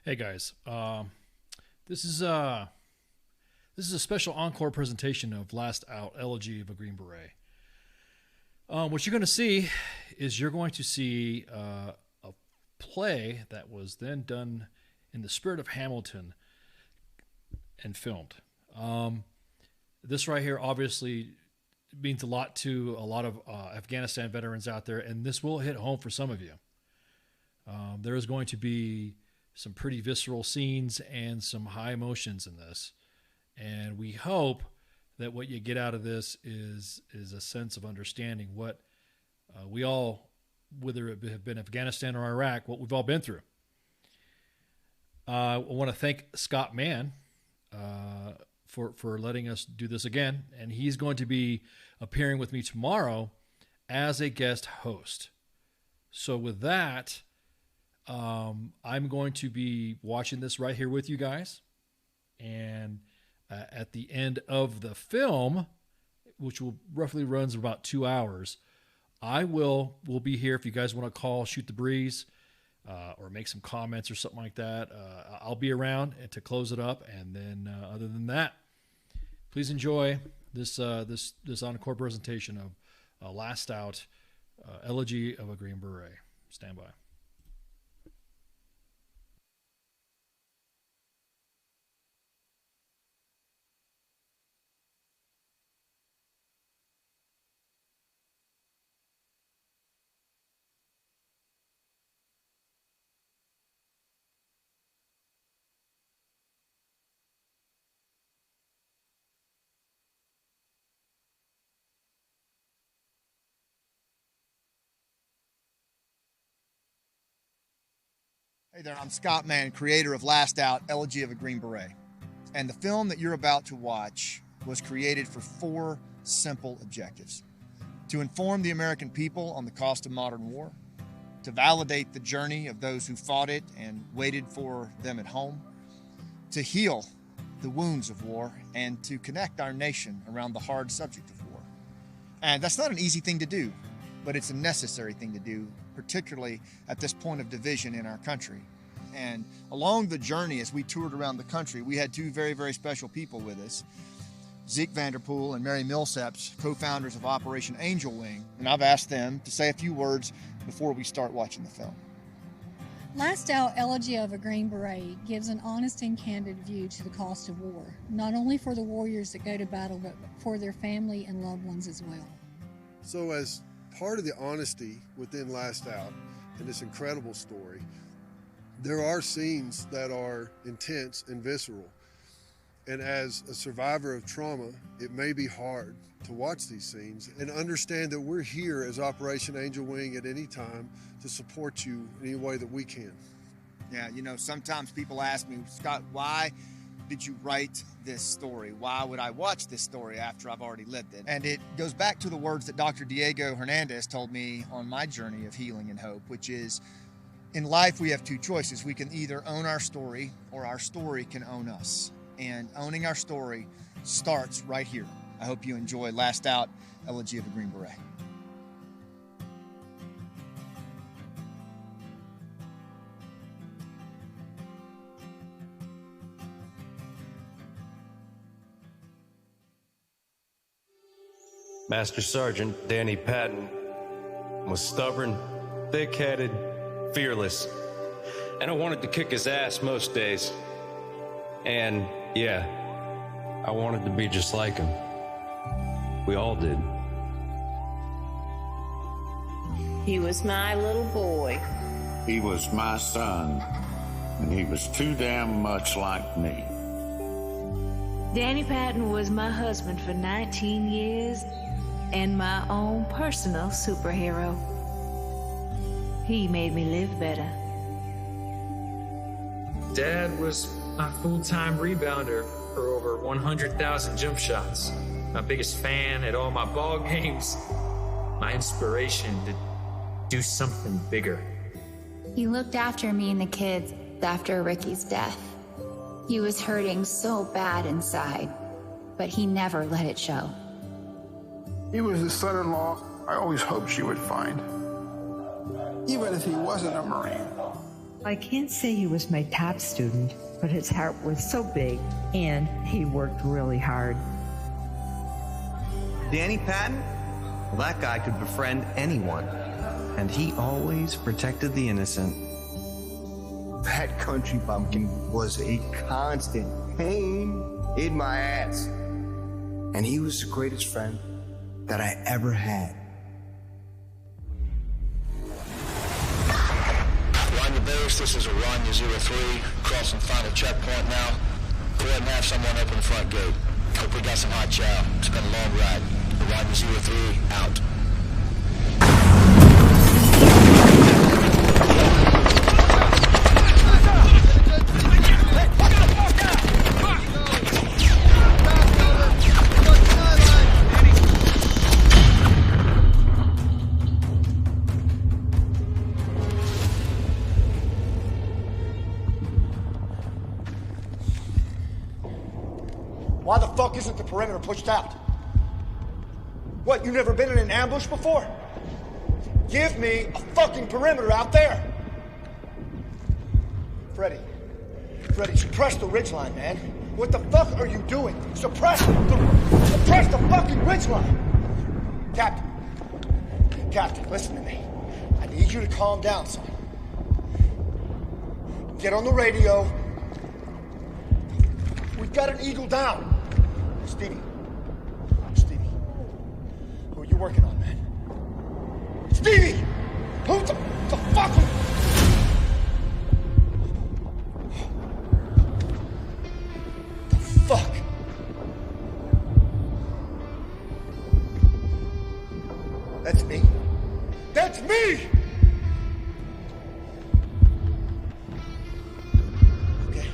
Hey guys, this is this is a special encore presentation of Last Out Elegy of a Green Beret. What you're going to see is you're going to see a play that was then done in the spirit of Hamilton and filmed. This right here obviously means a lot to a lot of Afghanistan veterans out there, and this will hit home for some of you. There is going to be some pretty visceral scenes and some high emotions in this. And we hope that what you get out of this is a sense of understanding what we all, whether it have been Afghanistan or Iraq, what we've all been through. I want to thank Scott Mann for letting us do this again. And he's going to be appearing with me tomorrow as a guest host. So with that, I'm going to be watching this right here with you guys. And at the end of the film, which will roughly runs about 2 hours, will be here if you guys want to call, shoot the breeze, or make some comments or something like that. I'll be around to close it up. And then other than that, please enjoy this encore presentation of Last Out, Elegy of a Green Beret. Stand by. Hey there, I'm Scott Mann, creator of Last Out, Elegy of a Green Beret. And the film that you're about to watch was created for 4 simple objectives: to inform the American people on the cost of modern war, to validate the journey of those who fought it and waited for them at home, to heal the wounds of war, and to connect our nation around the hard subject of war. And that's not an easy thing to do, but it's a necessary thing to do, particularly at this point of division in our country. And along the journey, as we toured around the country, we had 2 very, very special people with us, Zeke Vanderpool and Mary Millsaps, co-founders of Operation Angel Wing. And I've asked them to say a few words before we start watching the film. Last Out, Elegy of a Green Beret gives an honest and candid view to the cost of war, not only for the warriors that go to battle, but for their family and loved ones as well. So as part of the honesty within Last Out and this incredible story, there are scenes that are intense and visceral. And as a survivor of trauma, it may be hard to watch these scenes and understand that we're here as Operation Angel Wing at any time to support you in any way that we can. Yeah, you know, sometimes people ask me, Scott, why did you write this story? Why would I watch this story after I've already lived it? And it goes back to the words that Dr. Diego Hernandez told me on my journey of healing and hope, which is, in life we have 2 choices. We can either own our story or our story can own us. And owning our story starts right here. I hope you enjoy Last Out, Elegy of a Green Beret. Master Sergeant Danny Patton was stubborn, thick-headed, fearless, and I wanted to kick his ass most days. And yeah, I wanted to be just like him. We all did. He was my little boy. He was my son, and he was too damn much like me. Danny Patton was my husband for 19 years and my own personal superhero. He made me live better. Dad was my full-time rebounder for over 100,000 jump shots. My biggest fan at all my ball games. My inspiration to do something bigger. He looked after me and the kids after Ricky's death. He was hurting so bad inside, but he never let it show. He was the son-in-law I always hoped she would find. Even if he wasn't a Marine, I can't say he was my top student, but his heart was so big and he worked really hard. Danny Patton? Well, that guy could befriend anyone. And he always protected the innocent. That country bumpkin was a constant pain in my ass. And he was the greatest friend that I ever had. Line the base, this is Aranya 03, crossing final checkpoint now. Go ahead and have someone open the front gate. Hope we got some hot chow. It's been a long ride. Aranya 03, out. Why the fuck isn't the perimeter pushed out? What, you never been in an ambush before? Give me a fucking perimeter out there! Freddy, suppress the ridgeline, man. What the fuck are you doing? Suppress the fucking ridgeline! Captain, listen to me. I need you to calm down, son. Get on the radio. We've got an eagle down. Stevie. Who are you working on, man? Stevie! Who the fuck? The fuck? That's me. That's me! Okay.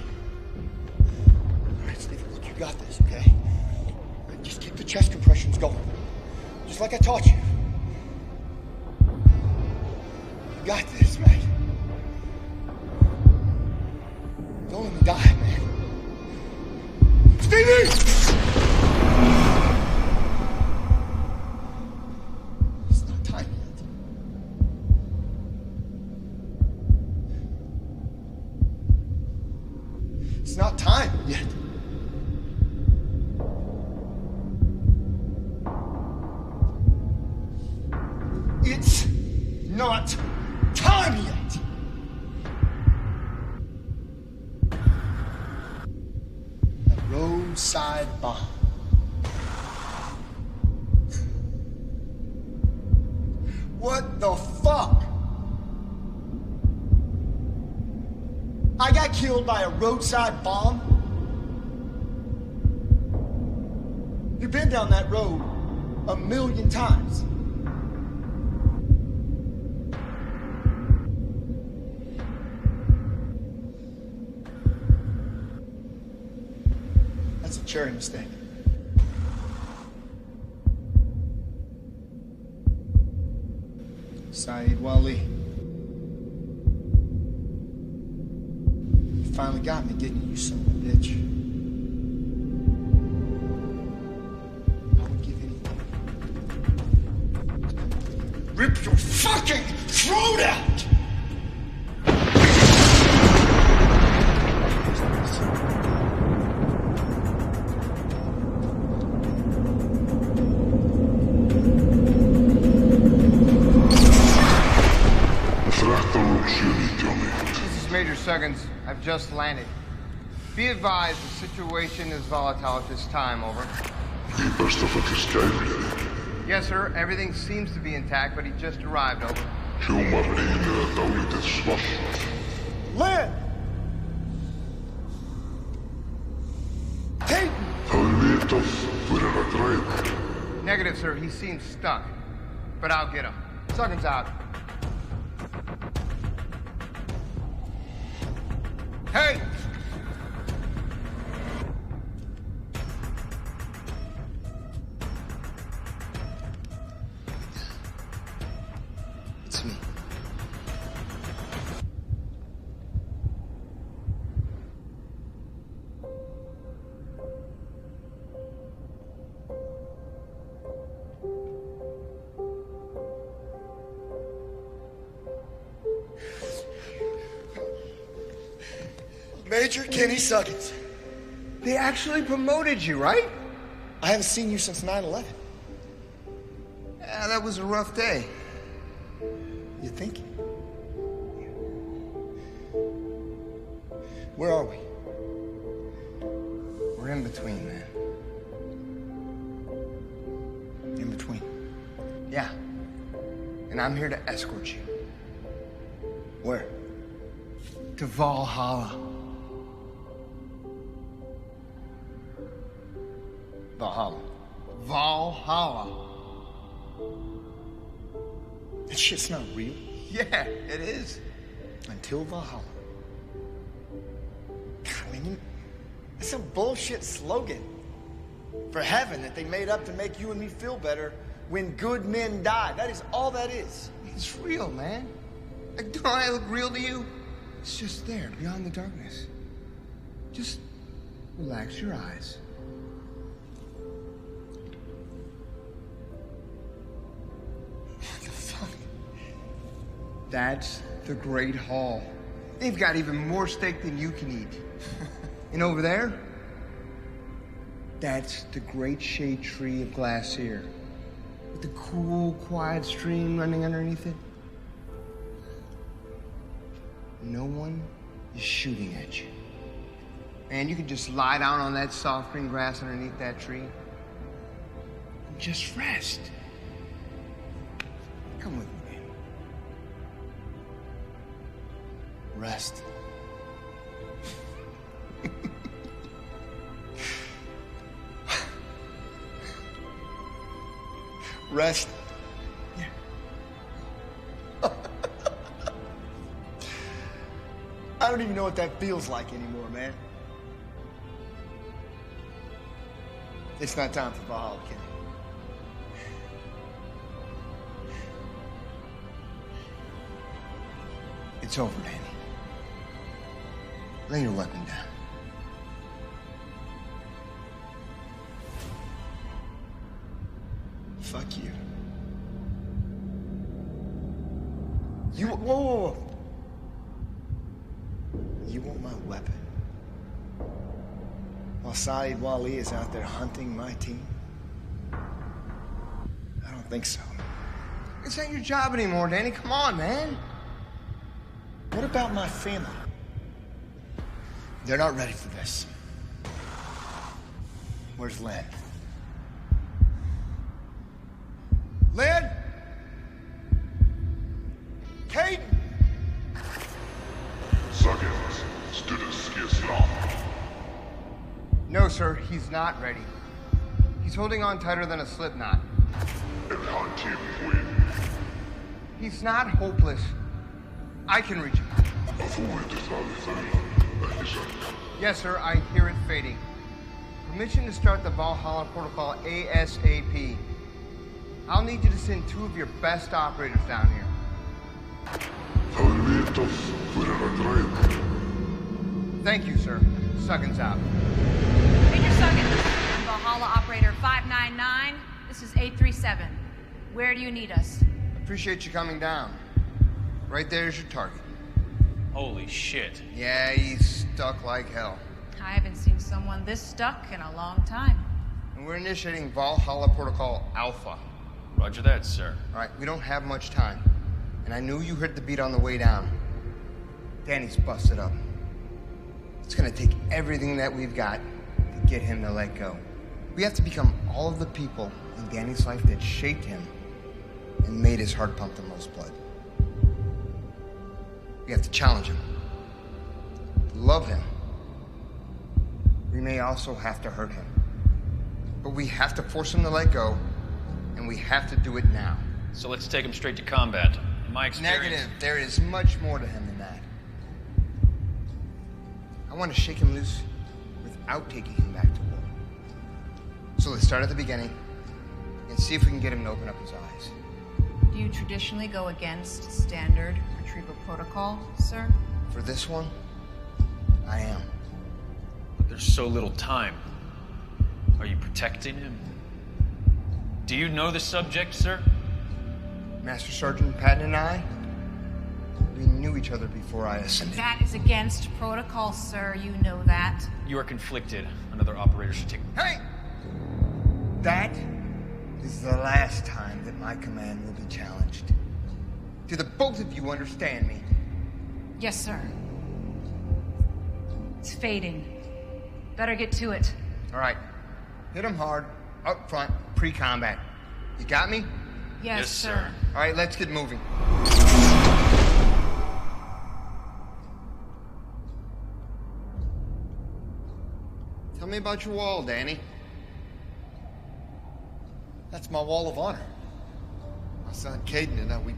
All right, Stevie, look, you got this, okay? Just keep the chest compressions going. Just like I taught you. You got this, right? Don't let me die, man. Stevie! It's not time yet. It's not time yet. It's not time yet. A roadside bomb. What the fuck? I got killed by a roadside bomb? You've been down that road a million times. That's a cherry mistake. Saeed Wali. You finally got me, didn't you, you son of a bitch? I would give anything. Rip your fucking throat out! Seconds, I've just landed. Be advised, the situation is volatile at this time, over. Yes, sir, everything seems to be intact, but he just arrived, over. Lynn! Hey! Negative, sir, he seems stuck. But I'll get him. Seconds out. Hey! It's me. Major Kenny Suggins. They actually promoted you, right? I haven't seen you since 9/11. Yeah, that was a rough day. You think? Where are we? We're in between, man. In between. Yeah. And I'm here to escort you. Where? To Valhalla. Valhalla. Valhalla. That shit's not real. Yeah, it is. Until Valhalla. I mean, that's some bullshit slogan for heaven that they made up to make you and me feel better when good men die. That is all that is. It's real, man. Like, don't I look real to you? It's just there, beyond the darkness. Just relax your eyes. What the fuck? That's the Great Hall. They've got even more steak than you can eat. And over there, that's the great shade tree of Glacier, with the cool, quiet stream running underneath it. No one is shooting at you. And you can just lie down on that soft green grass underneath that tree and just rest. Come with me, man. Rest. Rest. Yeah. I don't even know what that feels like anymore, man. It's not time for Valhalla, Kenny. It's over, Danny. Lay your weapon down. Fuck you. You, whoa. You want my weapon? While Saeed Wali is out there hunting my team? I don't think so. This ain't your job anymore, Danny. Come on, man. What about my family? They're not ready for this. Where's Lynn? Lynn? Caden? Suggins, Studiskia. No, sir, he's not ready. He's holding on tighter than a slip knot. He's not hopeless. I can reach him. Yes, sir, I hear it fading. Permission to start the Valhalla protocol ASAP. I'll need you to send 2 of your best operators down here. Thank you, sir. Suggins out. Major Suggins, I'm Valhalla Operator 599. This is 837. Where do you need us? Appreciate you coming down. Right there's your target. Holy shit. Yeah, he's stuck like hell. I haven't seen someone this stuck in a long time. And we're initiating Valhalla Protocol Alpha. Roger that, sir. All right, we don't have much time. And I knew you heard the beat on the way down. Danny's busted up. It's gonna take everything that we've got to get him to let go. We have to become all of the people in Danny's life that shaped him and made his heart pump the most blood. We have to challenge him, to love him. We may also have to hurt him. But we have to force him to let go, and we have to do it now. So let's take him straight to combat. In my experience... Negative. There is much more to him than that. I want to shake him loose without taking him back to war. So let's start at the beginning and see if we can get him to open up his eyes. Do you traditionally go against standard retrieval protocol, sir? For this one, I am. But there's so little time. Are you protecting him? Do you know the subject, sir? Master Sergeant Patton and I, we knew each each other before I ascended. That is against protocol, sir. You know that. You are conflicted. Another operator should take... Hey! That is the last time that my command will be challenged. Do the both of you understand me? Yes, sir. It's fading. Better get to it. All right. Hit him hard, up front, pre-combat. You got me? Yes, sir. All right, let's get moving. Tell me about your wall, Danny. That's my wall of honor. My son Caden and I, we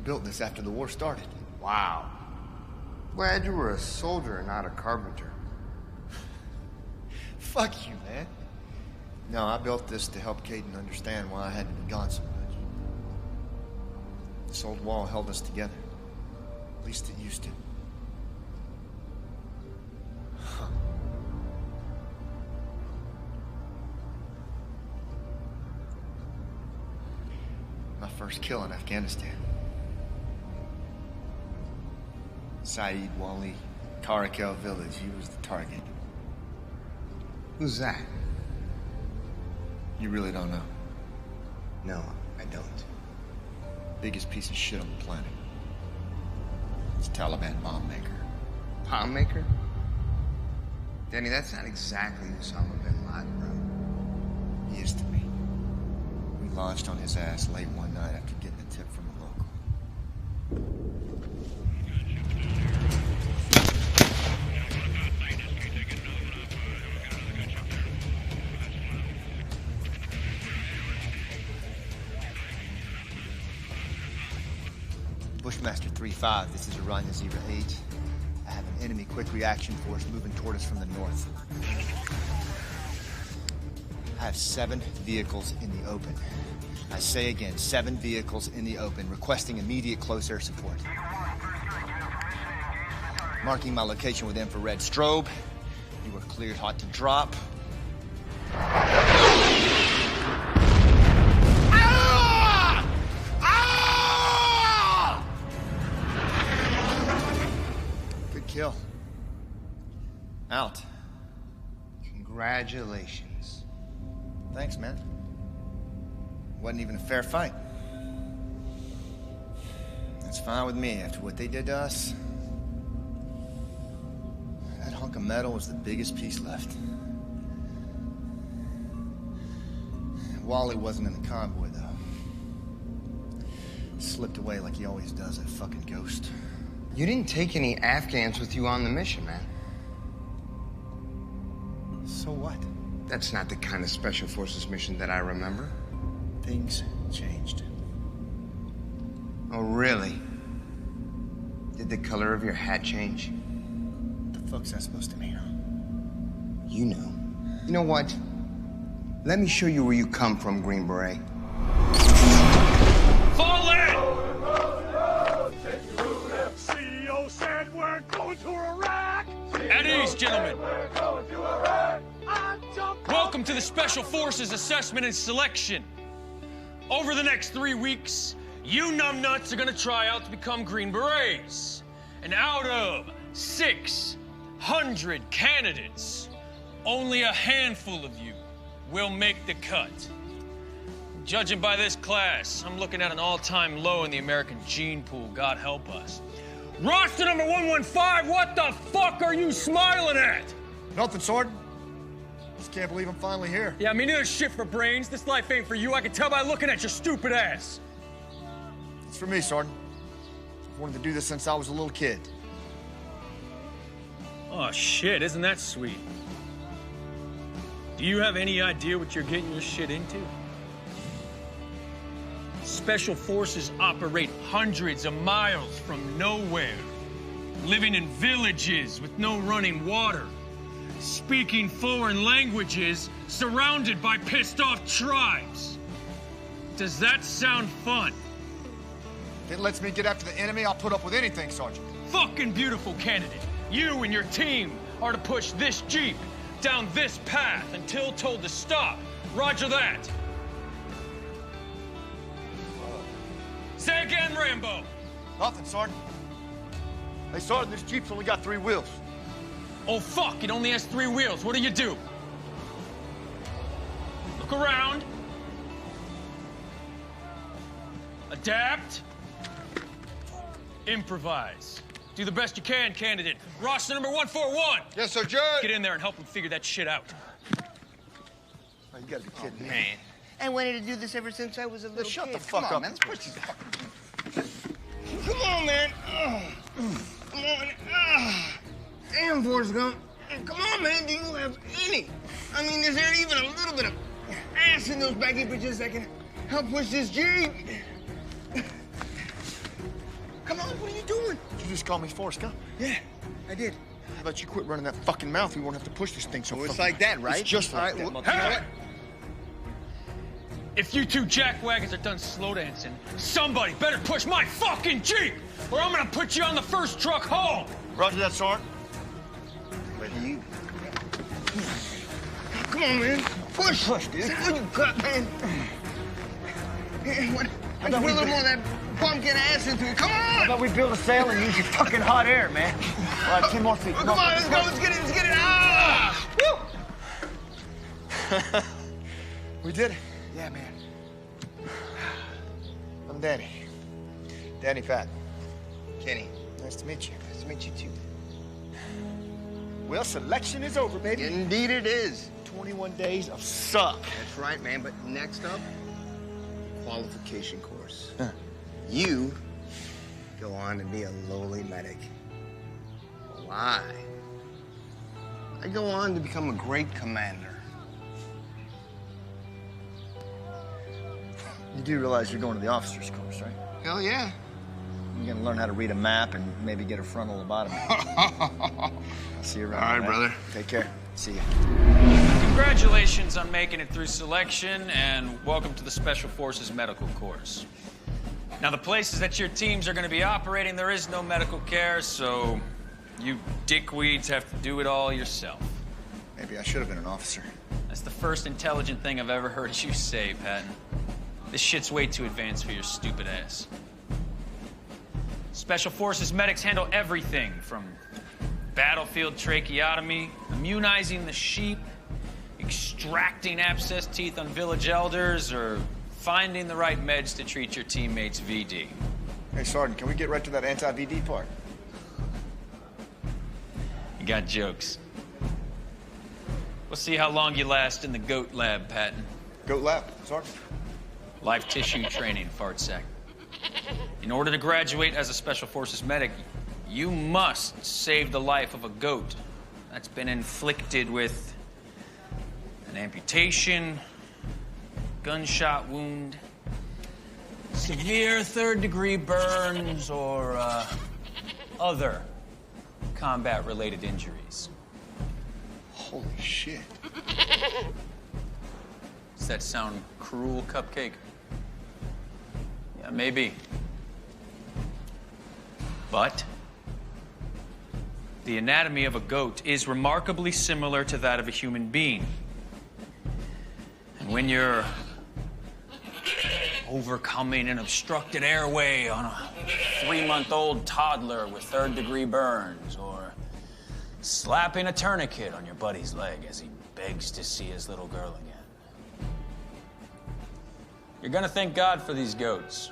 built this after the war started. Wow. Glad you were a soldier and not a carpenter. Fuck you, man. No, I built this to help Caden understand why I had to be gone so much. This old wall held us together. At least it used to. My first kill in Afghanistan. Saeed Wali, Karakel village. He was the target. Who's that? You really don't know? No, I don't. Biggest piece of shit on the planet. It's a Taliban bomb maker. Bomb maker? Danny, that's not exactly Osama bin Laden, bro. He is to me. We launched on his ass late one night after getting a tip from a local. Bushmaster 3-5, this is Orion 08. I have an enemy quick reaction force moving toward us from the north. I have 7 vehicles in the open. I say again, 7 vehicles in the open, requesting immediate close air support. Marking my location with infrared strobe. You are cleared hot to drop. Kill. Out. Congratulations. Thanks, man. Wasn't even a fair fight. That's fine with me after what they did to us. That hunk of metal was the biggest piece left. Wally wasn't in the convoy, though. Slipped away like he always does, that fucking ghost. You didn't take any Afghans with you on the mission, man. So what? That's not the kind of Special Forces mission that I remember. Things changed. Oh, really? Did the color of your hat change? What the fuck's that supposed to mean? You know. You know what? Let me show you where you come from, Green Beret. Fall in! At ease, gentlemen. Welcome to the Special Forces Assessment and Selection. Over the next 3 weeks, you numbnuts are gonna try out to become Green Berets. And out of 600 candidates, only a handful of you will make the cut. Judging by this class, I'm looking at an all-time low in the American gene pool, God help us. Roster number 115, what the fuck are you smiling at? Nothing, Sword. Just can't believe I'm finally here. Yeah, me neither shit for brains. This life ain't for you. I can tell by looking at your stupid ass. It's for me, Sword. I've wanted to do this since I was a little kid. Oh, shit, isn't that sweet? Do you have any idea what you're getting your shit into? Special Forces operate hundreds of miles from nowhere, living in villages with no running water, speaking foreign languages, surrounded by pissed-off tribes. Does that sound fun? If it lets me get after the enemy, I'll put up with anything, Sergeant. Fucking beautiful candidate. You and your team are to push this Jeep down this path until told to stop. Roger that. Van Rambo? Nothing, Sergeant. Hey, Sergeant, this Jeep's only got 3 wheels. Oh, fuck, it only has 3 wheels. What do? Look around. Adapt. Improvise. Do the best you can, candidate. Roster number 141. Yes, sir, Judge. Get in there and help him figure that shit out. Oh, you gotta be kidding me. Man, I wanted to do this ever since I was a little kid. Shut the fuck up, man. Let's push these fucking... Come on, man. Come on. Damn, Forrest Gump. Come on, man. Do you have any? I mean, is there even a little bit of ass in those baggy britches that can help push this Jeep? Come on, what are you doing? Did you just call me Forrest Gump? Yeah, I did. How about you quit running that fucking mouth? We won't have to push this thing so Well, it's fucking- like that, right? It's just like All right, that, well, motherfucker. hey! If you 2 jackwagons are done slow dancing, somebody better push my fucking Jeep, or I'm gonna put you on the first truck home. Roger that, Sergeant. You... Come on, man. Push. Push, dude. See what you got, man. Yeah, what? Let's put a little more of that pumpkin ass into it. Come on! How about we build a sail and use your fucking hot air, man? All right, 10 more feet. Oh, come on, let's go. Let's get it. Let's get it. Ah! Woo! We did it. Yeah, man. I'm Danny. Danny Patton. Kenny. Nice to meet you. Nice to meet you, too. Well, selection is over, baby. Indeed it is. 21 days of suck. That's right, man. But next up, qualification course. Huh. You go on to be a lowly medic. Why? I go on to become a great commander. You do realize you're going to the officer's course, right? Hell yeah. You're gonna learn how to read a map and maybe get a frontal lobotomy. I'll see you around. All right, brother. Take care. See you. Congratulations on making it through selection, and welcome to the Special Forces Medical Course. Now, the places that your teams are going to be operating, there is no medical care, so you dickweeds have to do it all yourself. Maybe I should have been an officer. That's the first intelligent thing I've ever heard you say, Patton. This shit's way too advanced for your stupid ass. Special Forces medics handle everything from battlefield tracheotomy, immunizing the sheep, extracting abscess teeth on village elders, or finding the right meds to treat your teammates' VD. Hey, Sergeant, can we get right to that anti-VD part? You got jokes. We'll see how long you last in the GOAT lab, Patton. GOAT lab, Sergeant. Life tissue training, fart sack. In order to graduate as a Special Forces medic, you must save the life of a goat that's been inflicted with an amputation, gunshot wound, severe third-degree burns, or other combat-related injuries. Holy shit. Does that sound cruel, Cupcake? Yeah, maybe. But the anatomy of a goat is remarkably similar to that of a human being. And when you're overcoming an obstructed airway on a 3-month-old toddler with third-degree burns, or slapping a tourniquet on your buddy's leg as he begs to see his little girl again, you're gonna thank God for these goats.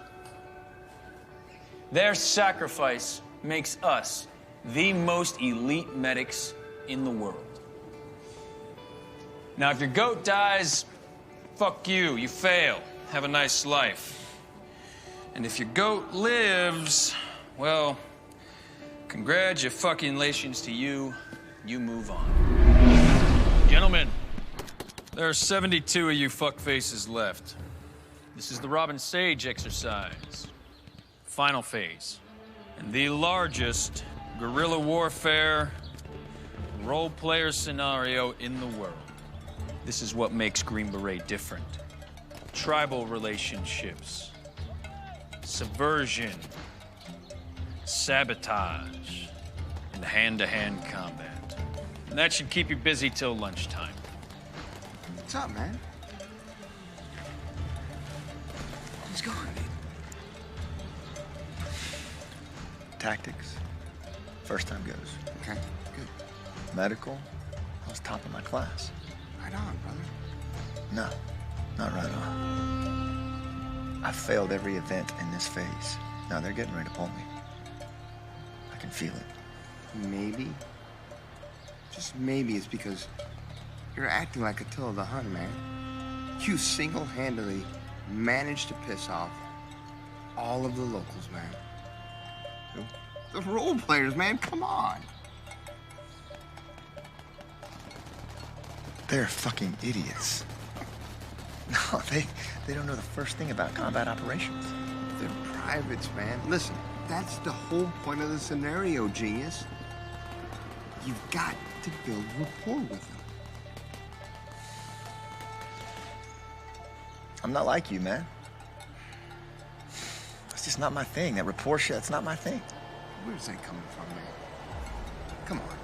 Their sacrifice makes us the most elite medics in the world. Now, if your goat dies, fuck you, you fail. Have a nice life. And if your goat lives, well, congratulations to you. You move on. Gentlemen, there are 72 of you fuckfaces left. This is the Robin Sage exercise. Final phase. And the largest guerrilla warfare role-player scenario in the world. This is what makes Green Beret different. Tribal relationships, subversion, sabotage, and hand-to-hand combat. And that should keep you busy till lunchtime. What's up, man? What's going on? Tactics, first time goes. Okay, good. Medical, I was top of my class. Right on, brother. No, not right on. I failed every event in this phase. Now they're getting ready to pull me. I can feel it. Maybe, just maybe it's because you're acting like Attila the Hun, man. You single-handedly managed to piss off all of the locals, man. Who? The role players, man, come on. They're fucking idiots. No, they don't know the first thing about combat operations. They're privates, man. Listen, that's the whole point of the scenario, genius. You've got to build rapport with them. I'm not like you, man. That's just not my thing. That rapport shit, that's not my thing. Where's that coming from, man? Come on.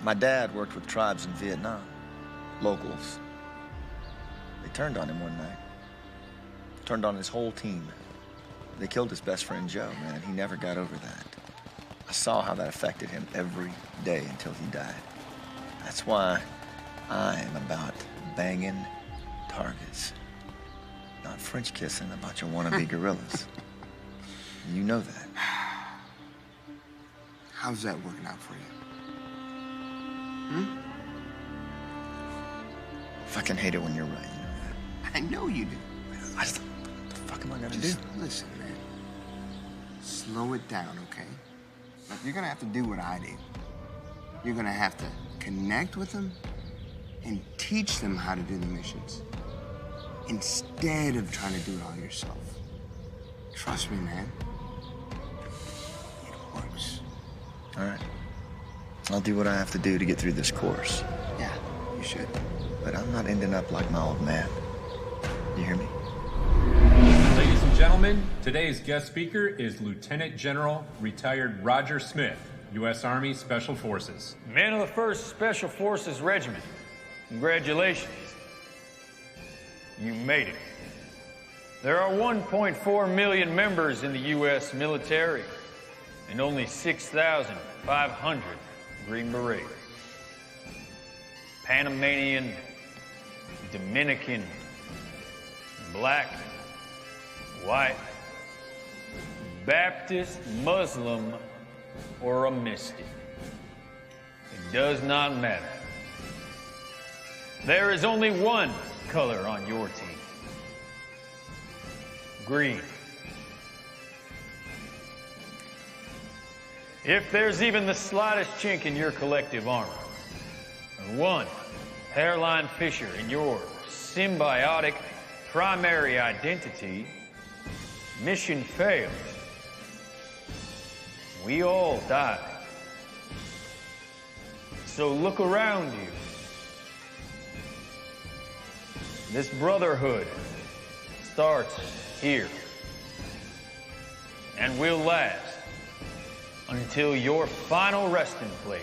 My dad worked with tribes in Vietnam. Locals. They turned on him one night. Turned on his whole team. They killed his best friend, Joe, man, and he never got over that. I saw how that affected him every day until he died. That's why I am about banging targets. Not French kissing a bunch of wannabe gorillas. You know that. How's that working out for you? I fucking hate it when you're right, you know that. I know you do. What the fuck am I gonna do? Listen, man. Slow it down, okay? Look, you're gonna have to do what I did. You're gonna have to connect with them and teach them how to do the missions instead of trying to do it all yourself. Trust me, man. It works. All right. I'll do what I have to do to get through this course. Yeah, you should. But I'm not ending up like my old man. You hear me? Ladies and gentlemen, today's guest speaker is Lieutenant General retired Roger Smith, U.S. Army Special Forces. Man of the 1st Special Forces Regiment. Congratulations. You made it. There are 1.4 million members in the U.S. military and only 6,500 Green Berets. Panamanian, Dominican, black, white, Baptist, Muslim, or a mystic. It does not matter. There is only one color on your team. Green. If there's even the slightest chink in your collective armor, or one hairline fissure in your symbiotic primary identity, mission fails. We all die. So look around you. This brotherhood starts here and will last until your final resting place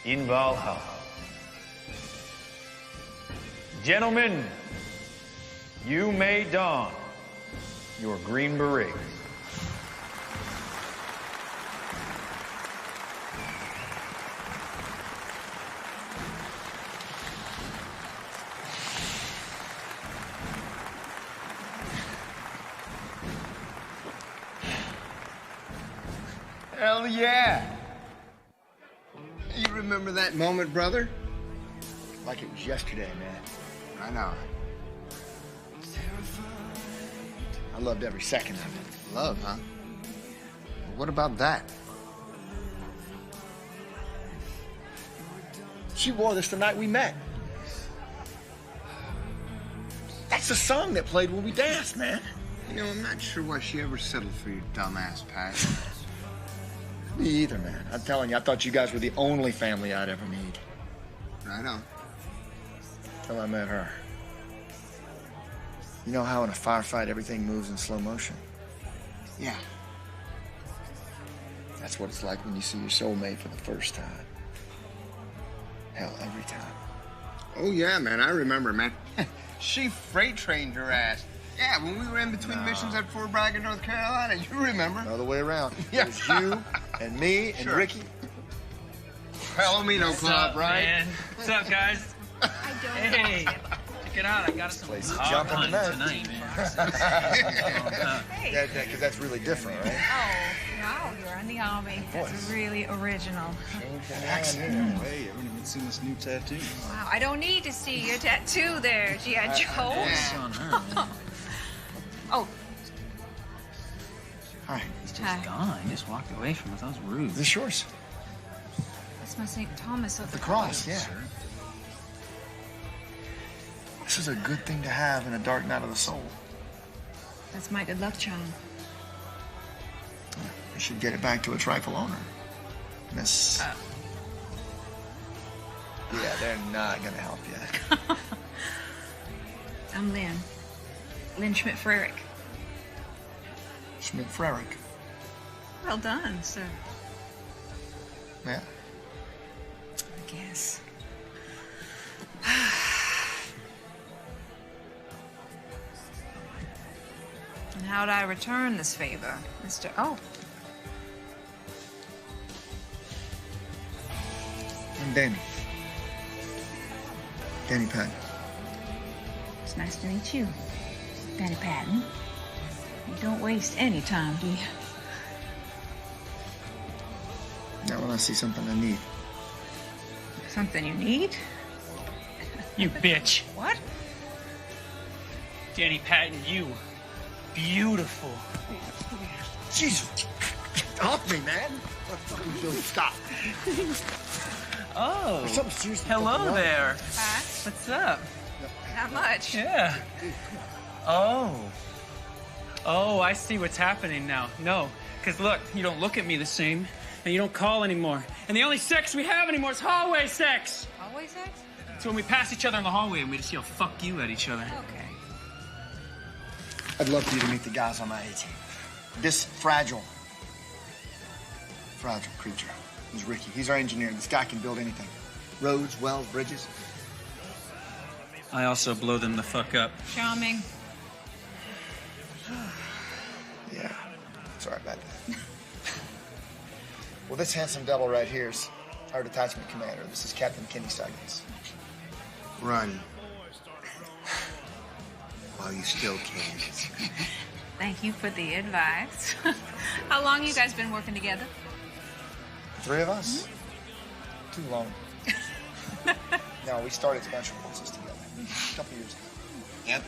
in Valhalla. Gentlemen, you may don your Green Berets. Hell yeah! You remember that moment, brother? Like it was yesterday, man. I know. I loved every second of it. Love, huh? What about that? She wore this the night we met. That's the song that played when we danced, man. You know, I'm not sure why she ever settled for your dumbass Pat. Me either, man. I'm telling you, I thought you guys were the only family I'd ever need. Right on. Till I met her. You know how in a firefight everything moves in slow motion? Yeah. That's what it's like when you see your soulmate for the first time. Hell, every time. Oh, yeah, man. I remember, man. She freight trained your ass. Yeah, when we were in between missions at Fort Bragg, North Carolina, you remember. Other way around. Yeah. It was you and me and Ricky. Palomino Club, right? Man? What's up, guys? I don't Hey, check it out. I got some Place is hog jumping hunt tonight. man. Yeah, because that's really different, right? Oh, wow, you're in the Army. That's really original. Accent. Hey, everyone even seen this new tattoo? Wow, I don't need to see your tattoo there, G.I. Joe. Focus on her, man. Oh, Hi. He's just Hi. gone. He just walked away from us. That was rude. Is this yours? that's my St. Thomas of The cross, yeah. This is a good thing to have in a dark night of the soul. That's my good luck charm. You should get it back to its rightful owner. Miss... Yeah, they're not gonna help you. I'm Lynn. Lynn Schmidt-Frerick. Schmidt-Frerick. Well done, sir. Yeah. I guess. And how'd I return this favor, Mr. Oh, I'm Danny. Danny Patton. it's nice to meet you, Danny Patton. You don't waste any time, do you? Not when I see something I need. Something you need? You bitch. What? Danny Patton, you. Beautiful. Jesus. Get off me, man. What the fuck are you doing? Stop. Oh. There's something seriously Hello fucking wrong. there. Huh? What's up? Not much. Yeah. Oh. Oh, I see what's happening now. No, because look, you don't look at me the same, and you don't call anymore. And the only sex we have anymore is hallway sex. Hallway sex? It's when we pass each other in the hallway and we just yell "fuck you" at each other. Okay. I'd love for you to meet the guys on my A-team. This fragile creature is Ricky. He's our engineer. This guy can build anything. Roads, wells, bridges. I also blow them the fuck up. Charming. Yeah. Sorry about that. Well, this handsome devil right here is our detachment commander. This is Captain Kenny Saggins. Run. While you still can. Thank you for the advice. How long you guys been working together? The three of us? Too long. No, we started Special Forces together a couple years ago. Yep.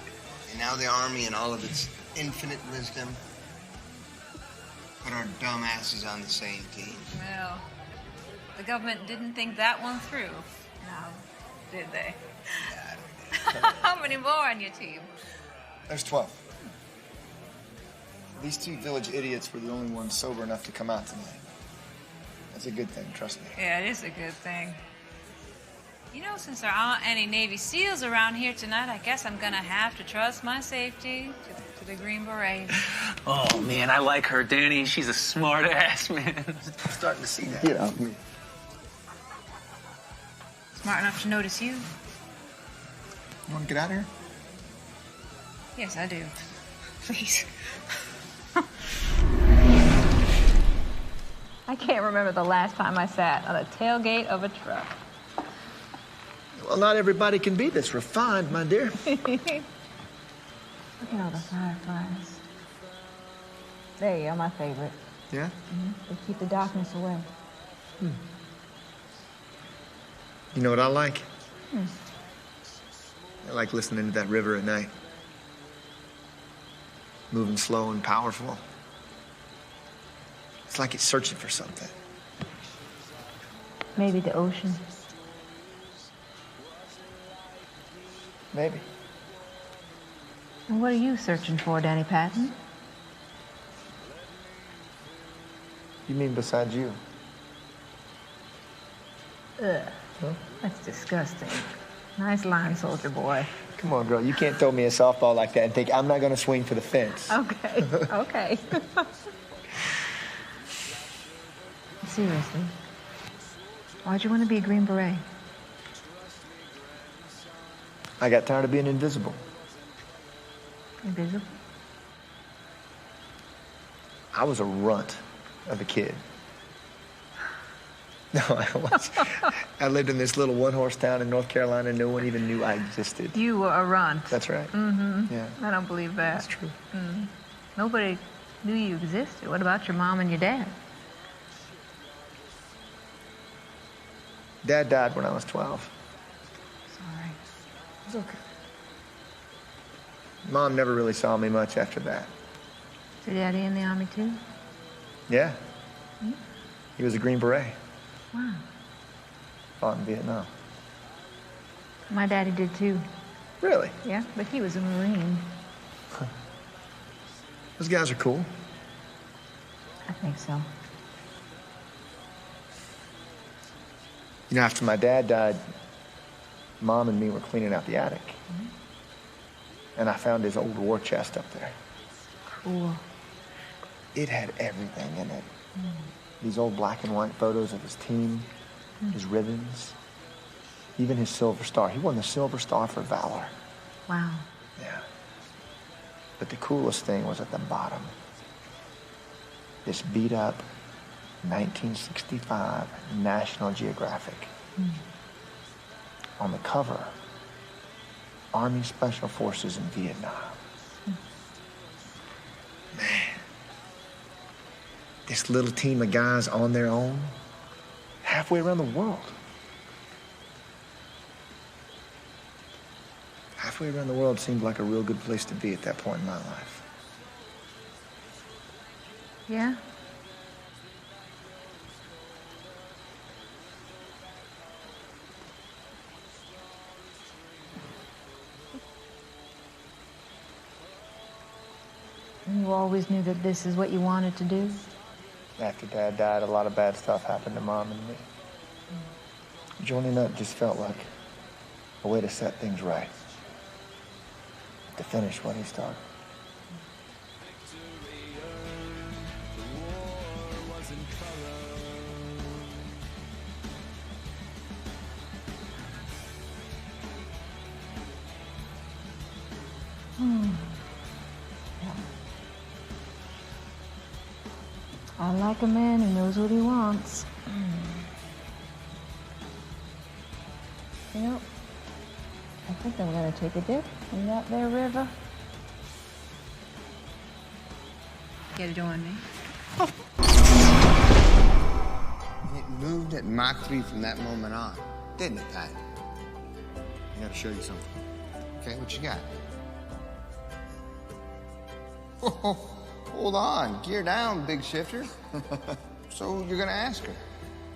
And now the Army and all of its infinite wisdom put our dumb asses on the same team. Well, the government didn't think that one through. Now, did they? How many more on your team? There's 12. These two village idiots were the only ones sober enough to come out tonight. That's a good thing, trust me. Yeah, it is a good thing. You know, since there aren't any Navy SEALs around here tonight, I guess I'm gonna have to trust my safety to the Green Beret. Oh man, I like her, Danny. She's a smart ass, man. I'm starting to see that. Get off me. Smart enough to notice you? You want to get out of here? Yes, I do. Please. I can't remember the last time I sat on a tailgate of a truck. Well, not everybody can be this refined, my dear. Look at all the fireflies. They are my favorite. Yeah? They keep the darkness away. You know what I like? Hmm. I like listening to that river at night. Moving slow and powerful. It's like it's searching for something. Maybe the ocean. Maybe. And what are you searching for, Danny Patton? You mean besides you? Ugh. That's disgusting. Nice line, soldier boy. Come on, girl. You can't throw me a softball like that and think I'm not going to swing for the fence. Okay, okay. Seriously, why'd you want to be a Green Beret? I got tired of being invisible. Invisible? I was a runt of a kid. No, I was. I lived in this little one-horse town in North Carolina. No one even knew I existed. You were a runt. That's right. Mm-hmm. Yeah. I don't believe that. That's true. Mm. Nobody knew you existed. What about your mom and your dad? Dad died when I was 12. Sorry. It's okay. Mom never really saw me much after that. Is your daddy in the Army too? Yeah. Hmm? He was a Green Beret. Wow. Fought in Vietnam. My daddy did too. Really? Yeah, but he was a Marine. Those guys are cool. I think so. You know, after my dad died, Mom and me were cleaning out the attic. Mm-hmm. And I found his old war chest up there. Cool. It had everything in it. Mm. These old black and white photos of his team, his ribbons, even his silver star. He won the Silver Star for Valor. Wow. Yeah. But the coolest thing was at the bottom. This beat up 1965 National Geographic. Mm. On the cover, Army Special Forces in Vietnam. Man, this little team of guys on their own, halfway around the world. Halfway around the world seemed like a real good place to be at that point in my life. Yeah? You always knew that this is what you wanted to do? After Dad died, a lot of bad stuff happened to Mom and me. Joining up just felt like a way to set things right. To finish what he started. I like a man who knows what he wants. You know, I think I'm gonna take a dip in that there river. Get to join me. It moved at Mach 3 from that moment on, didn't it, Pat? I gotta show you something. Okay, what you got? Oh, hold on. Gear down, big shifter. So you're gonna ask her.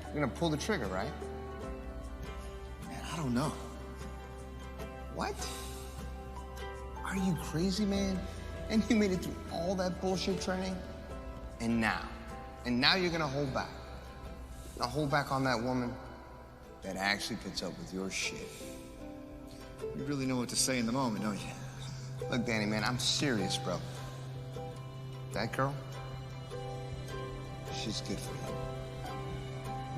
You're gonna pull the trigger, right? Man, I don't know. What? Are you crazy, man? And you made it through all that bullshit training? And now you're gonna hold back. Now hold back on that woman that actually puts up with your shit. You really know what to say in the moment, don't you? Look, Danny, man, I'm serious, bro. That girl, she's good for you.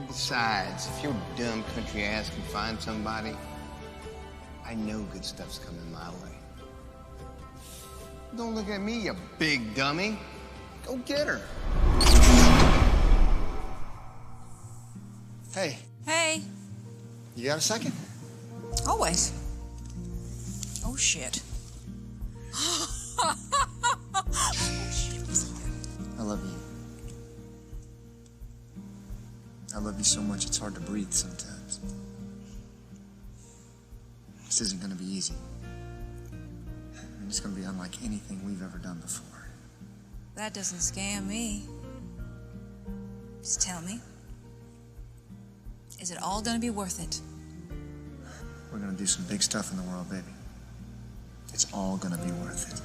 Besides, if your dumb country ass can find somebody, I know good stuff's coming my way. Don't look at me, you big dummy. Go get her. Hey, Hey, you got a second? always. Oh, shit. I love you. I love you so much it's hard to breathe sometimes. This isn't gonna be easy. And it's gonna be unlike anything we've ever done before. That doesn't scare me. Just tell me. Is it all gonna be worth it? We're gonna do some big stuff in the world, baby. It's all gonna be worth it.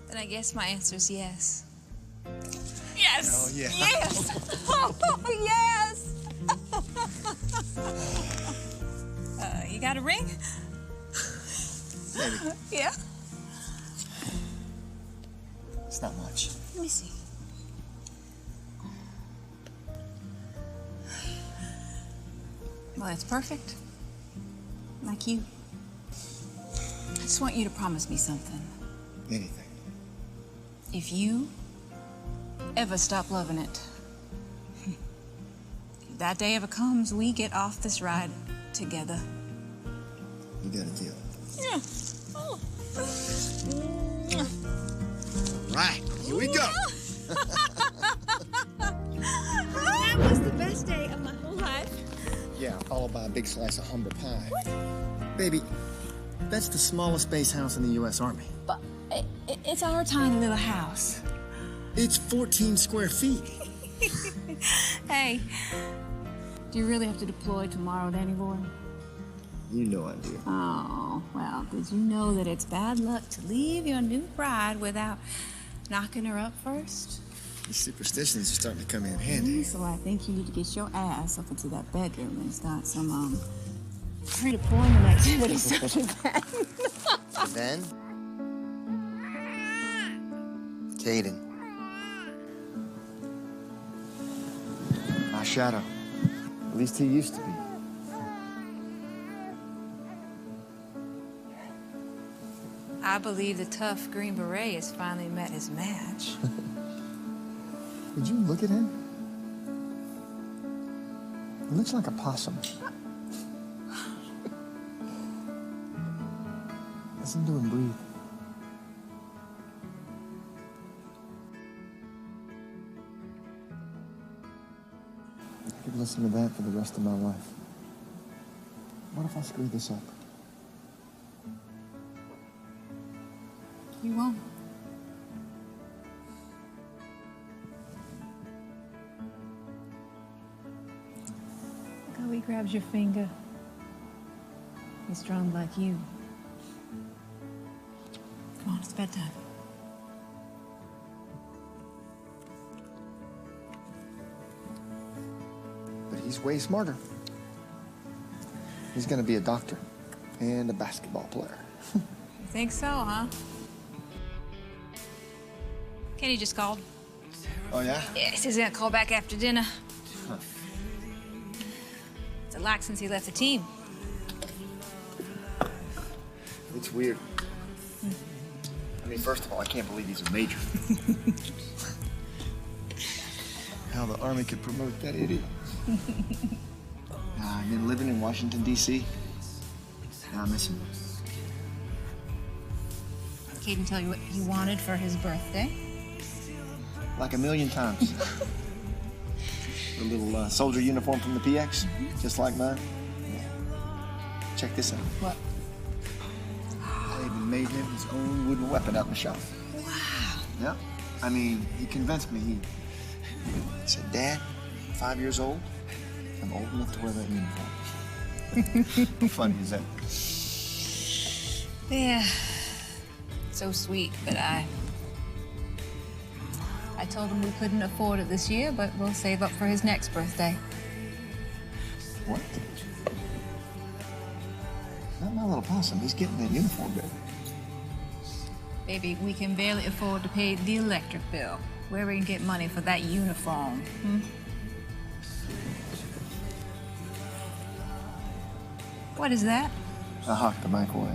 Then I guess my answer is yes. Yes! Oh, yeah. Yes! Oh, yes! You got a ring? Maybe. Yeah? It's not much. Let me see. Well, that's perfect. Like you. just want you to promise me something. Anything. If you ever stop loving it, if that day ever comes, we get off this ride together. You got a deal. Yeah. Oh. Right, here we go. That was the best day of my whole life. Yeah, followed by a big slice of humble pie. What? Baby, that's the smallest base house in the U.S. Army. But it's our tiny little house. It's 14 square feet. Hey, do you really have to deploy tomorrow, Danny boy? You know I do. Oh, well, did you know that it's bad luck to leave your new bride without knocking her up first? These superstitions are starting to come in handy. So I think you need to get your ass up into that bedroom and start some, pre-deployment activities after that. Then? Caden. My shadow. At least he used to be. I believe the tough Green Beret has finally met his match. Did you look at him? He looks like a possum. Listen to him breathe. I could listen to that for the rest of my life. What if I screw this up? You won't. Look how he grabs your finger. He's strong like you. Come on, it's bedtime. But he's way smarter. He's gonna be a doctor and a basketball player. You think so, huh? Kenny just called. Oh, yeah? Yeah, he says he's gonna call back after dinner. Huh. It's a lot since he left the team. It's weird. I mean, first of all, I can't believe he's a major. How the Army could promote that idiot. And then living in Washington, D.C. I miss him. Caden tell you what he wanted for his birthday? Like a million times. The little soldier uniform from the PX, just like mine. Yeah. Check this out. What? I even made him his own wooden weapon out in the shop. Wow. Yeah. I mean, he convinced me. He said, Dad, 5 years old, I'm old enough to wear that uniform. How funny is that? Yeah. So sweet, but I told him we couldn't afford it this year, but we'll save up for his next birthday. What? Not my little possum. He's getting that uniform, baby. Baby, we can barely afford to pay the electric bill. Where we can get money for that uniform, What is that? I hocked the microwave.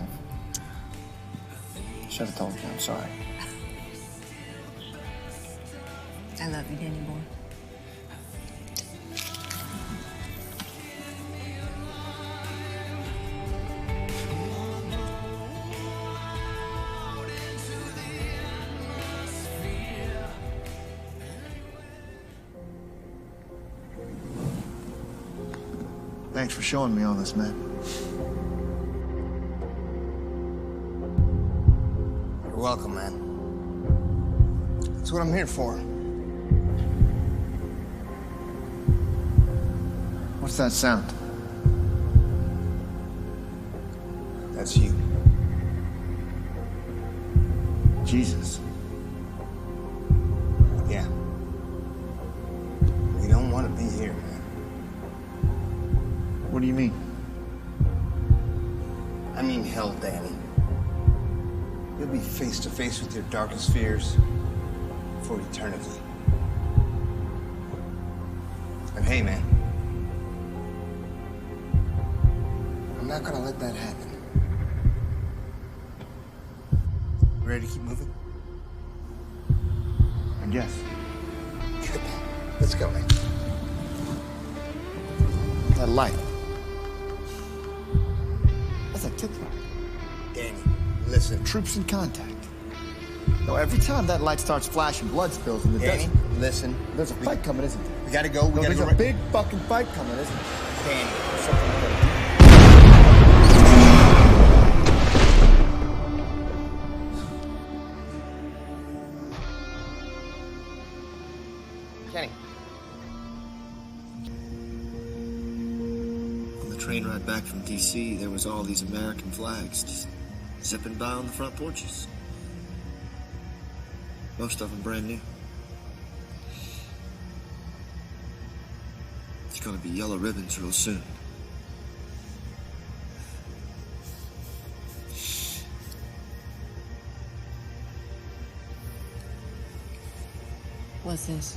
Should have told you. I'm sorry. I love you, Danny boy. Thanks for showing me all this, man. You're welcome, man. That's what I'm here for. What's that sound? That's you. Jesus. Yeah. We don't want to be here, man. What do you mean? I mean hell, Danny. You'll be face to face with your darkest fears for eternity. And hey, man, I'm not gonna let that happen. ready to keep moving? I guess. Let's go, man. That light. That's a tip line. Danny, listen. Troops in contact. No, every time that light starts flashing, blood spills in the Danny, desert. listen. There's a fight coming, isn't there? We gotta go. There's a big fucking fight coming, isn't there? Danny, there's something we gotta do. Kenny. On the train ride back from D.C., there was all these American flags just zipping by on the front porches. Most of them brand new. There's gonna be yellow ribbons real soon. What's this?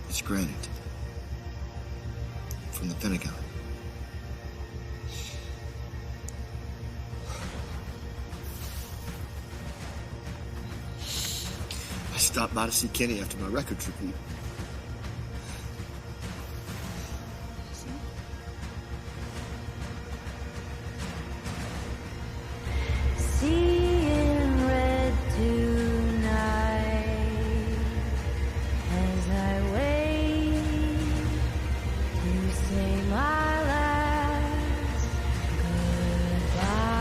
It's granite. From the Pentagon. I stopped by to see Kenny after my records review. Seeing red tonight as I wait to say my last goodbye.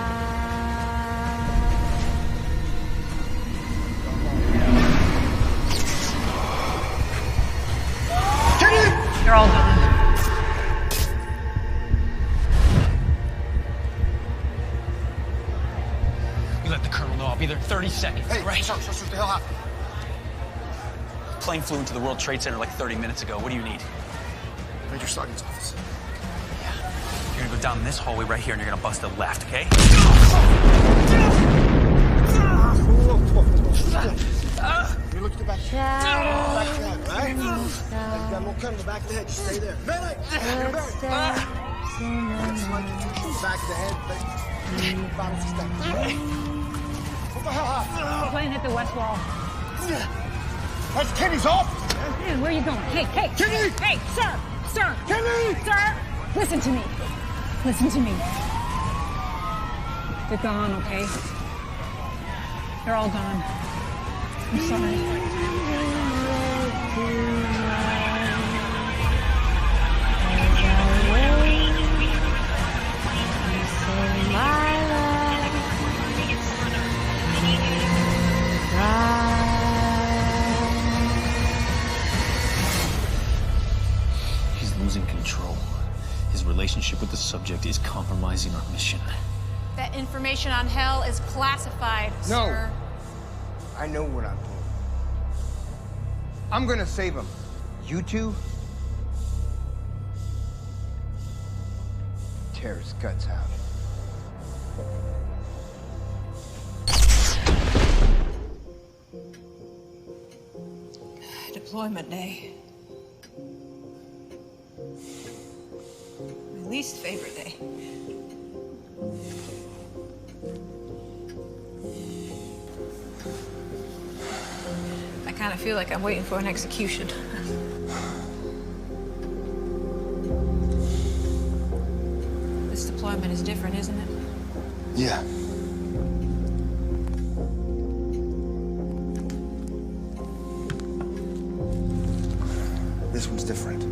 You're all done. You let the colonel know I'll be there in 30 seconds. Hey, right? What the hell happened? Plane flew into the World Trade Center like 30 minutes ago. What do you need? Major Sergeant's office. You're gonna go down this hallway right here and you're gonna bust a left, okay? You look at the back of the head, right? You got a little cut in the back of the head. Just stay there. Medic! Medic! Back of the head. What the hell happened? Plane hit the west wall. That's Kenny's off! Man, where are you going? Hey, Kenny! Hey, sir! Sir! Kenny! Sir! Listen to me. Listen to me. They're gone, okay? They're all gone. I'm sorry. He's losing control. His relationship with the subject is compromising our mission. That information on Hell is classified, sir. I know what I'm doing. I'm gonna save him. You two? Tear his guts out. Deployment day. My least favorite day. I kind of feel like I'm waiting for an execution. This deployment is different, isn't it? Yeah. This one's different.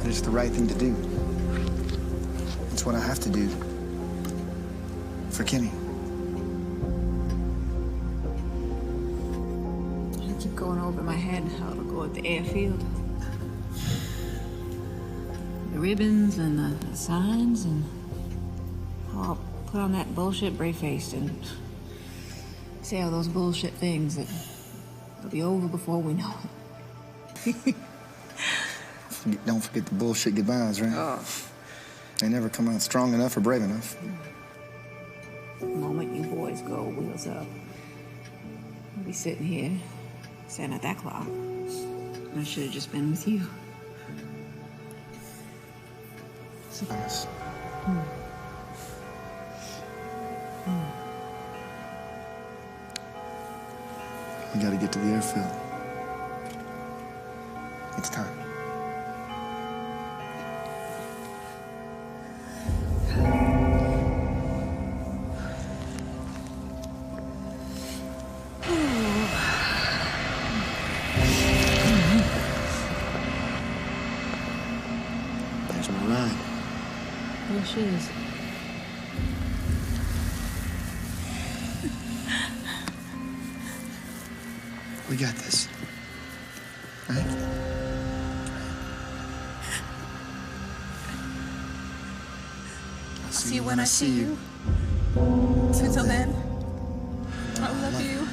And it's the right thing to do. It's what I have to do. For Kenny. I keep going over my head how it'll go at the airfield. The ribbons and the signs and how I'll put on that bullshit brave face and say all those bullshit things that will be over before we know it. Don't forget the bullshit goodbyes, right? Oh. They never come out strong enough or brave enough. The moment you boys go, wheels up. I'll be sitting here, Santa that clock. I should have just been with you. Nice. We gotta get to the airfield. It's time. There's my ride. There she is. We got this. Right? I'll See you when I see you. So until then, I love you.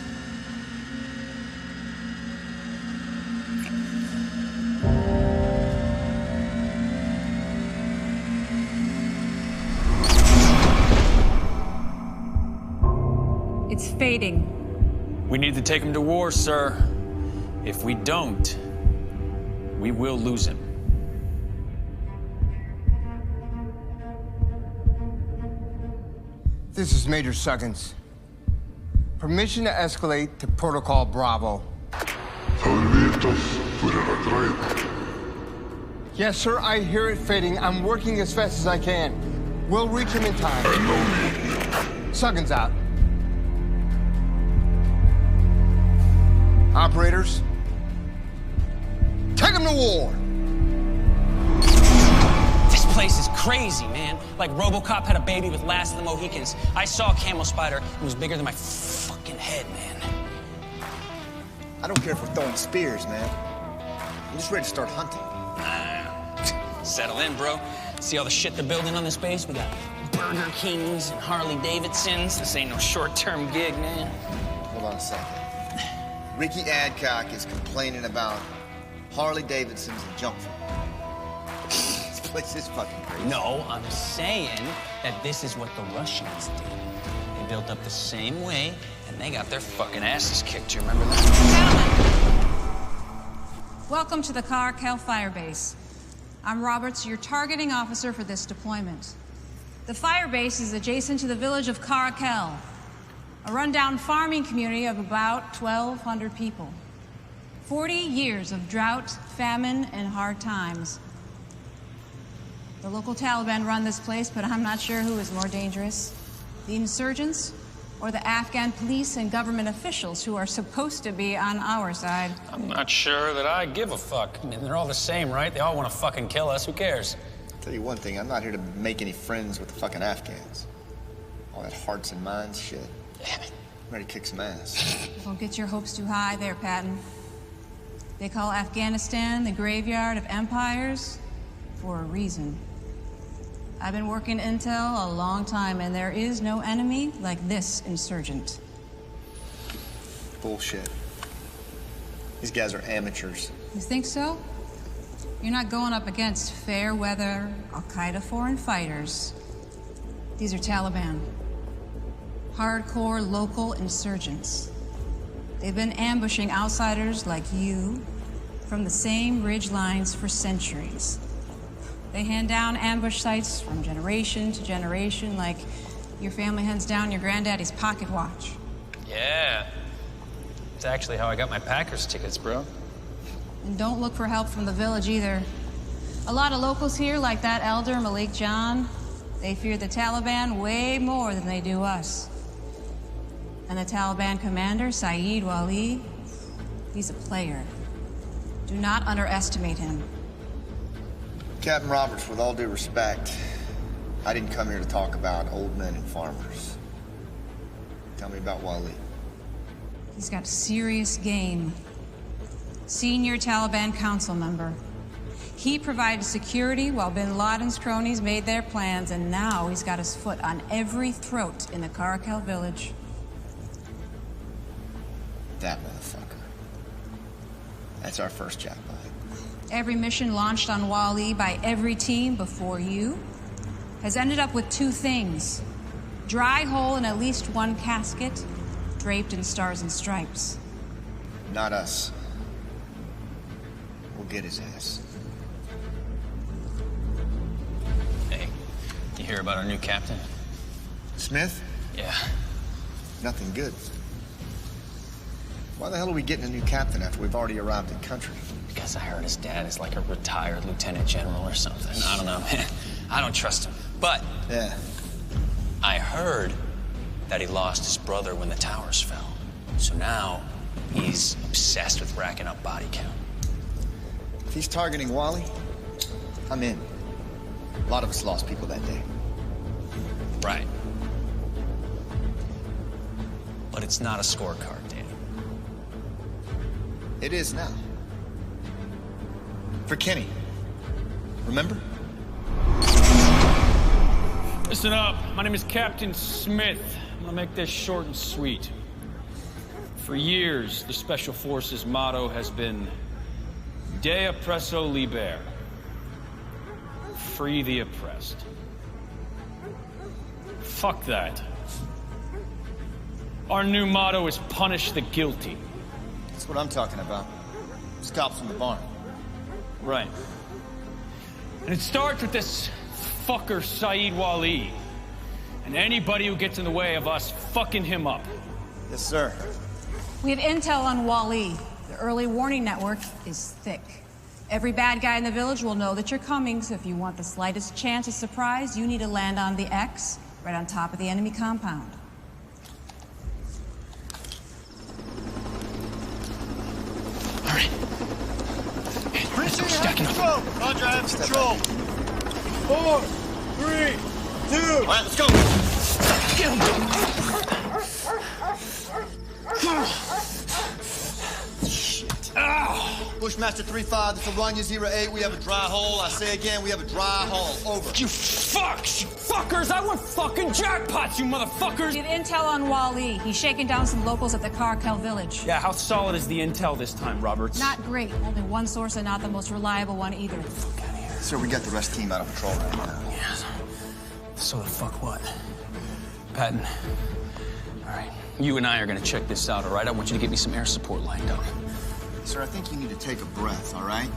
It's fading. We need to take him to war, sir. If we don't, we will lose him. This is Major Suggins. Permission to escalate to Protocol Bravo. Yes, sir, I hear it fading. I'm working as fast as I can. We'll reach him in time. Suggins out. Operators, take him to war! This place is crazy, man. Like RoboCop had a baby with Last of the Mohicans. I saw a camel spider. It was bigger than my fucking head, man. I don't care if we're throwing spears, man. I'm just ready to start hunting. Settle in, bro. See all the shit they're building on this base? We got Burger Kings and Harley Davidsons. This ain't no short-term gig, man. Hold on a second. Ricky Adcock is complaining about Harley Davidsons and junk food. This place is fucking crazy. No, I'm saying that this is what the Russians did. They built up the same way, and they got their fucking asses kicked. Do you remember that? Gentlemen, welcome to the Carkel Fire Base. I'm Roberts, your targeting officer for this deployment. The fire base is adjacent to the village of Carkel, a rundown farming community of about 1,200 people. 40 years of drought, famine, and hard times. The local Taliban run this place, but I'm not sure who is more dangerous, the insurgents or the Afghan police and government officials who are supposed to be on our side. I'm not sure that I give a fuck. I mean, they're all the same, right? They all want to fucking kill us. Who cares? I'll tell you one thing, I'm not here to make any friends with the fucking Afghans. All that hearts and minds shit. Damn it. I'm ready to kick some ass. Don't get your hopes too high there, Patton. They call Afghanistan the graveyard of empires for a reason. I've been working intel a long time, and there is no enemy like this insurgent. Bullshit. These guys are amateurs. You think so? You're not going up against fair-weather, Al-Qaeda foreign fighters. These are Taliban. Hardcore local insurgents. They've been ambushing outsiders like you from the same ridge lines for centuries. They hand down ambush sites from generation to generation like your family hands down your granddaddy's pocket watch. Yeah. It's actually how I got my Packers tickets, bro. And don't look for help from the village either. A lot of locals here, like that elder Malik John, they fear the Taliban way more than they do us. And the Taliban commander, Saeed Wali, he's a player. Do not underestimate him. Captain Roberts, with all due respect, I didn't come here to talk about old men and farmers. Tell me about Wali. He's got serious game. Senior Taliban council member. He provided security while bin Laden's cronies made their plans, and now he's got his foot on every throat in the Carkel village. That motherfucker. That's our first jackpot. Every mission launched on Wali by every team before you has ended up with two things. Dry hole in at least one casket, draped in stars and stripes. Not us. We'll get his ass. Hey, you hear about our new captain? Smith? Yeah. Nothing good. Why the hell are we getting a new captain after we've already arrived in country? Because I heard his dad is like a retired lieutenant general or something. I don't know, man. I don't trust him. But yeah, I heard that he lost his brother when the towers fell. So now he's obsessed with racking up body count. If he's targeting Wally, I'm in. A lot of us lost people that day. Right. But it's not a scorecard, Danny. It is now. For Kenny. Remember? Listen up. My name is Captain Smith. I'm gonna make this short and sweet. For years, the Special Forces motto has been De oppresso liber. Free the oppressed. Fuck that. Our new motto is punish the guilty. That's what I'm talking about. Cops from the barn. Right. And it starts with this fucker Saeed Wali. And anybody who gets in the way of us fucking him up. Yes, sir. We have intel on Wali. The early warning network is thick. Every bad guy in the village will know that you're coming, so if you want the slightest chance of surprise, you need to land on the X, right on top of the enemy compound. All right. Let's go stacking up. Roger, I have control. 4, 3, 2. All right, let's go. Get him. Shit. Bushmaster 3-5, this will run you 08. We have a dry hole. I say again, we have a dry hole. Over. You fucks! You fuckers! I want fucking jackpots, you motherfuckers! We have intel on Wali. He's shaking down some locals at the Carkel village. Yeah, how solid is the intel this time, Roberts? Not great. Only one source and not the most reliable one either. Fuck out of here. Sir, we got the rest team out of patrol right now. Yes. So the fuck what? Patton. All right. You and I are gonna check this out, all right? I want you to get me some air support lined up. Sir, I think you need to take a breath, all right?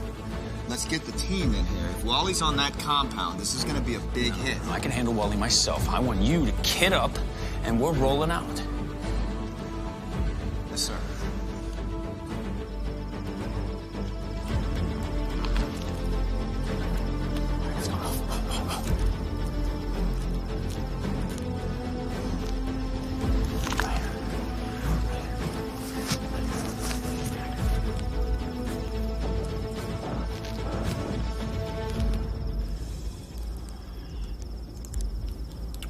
Let's get the team in here. If Wally's on that compound, this is gonna be a big hit. I can handle Wally myself. I want you to kid up, and we're rolling out. Yes, sir.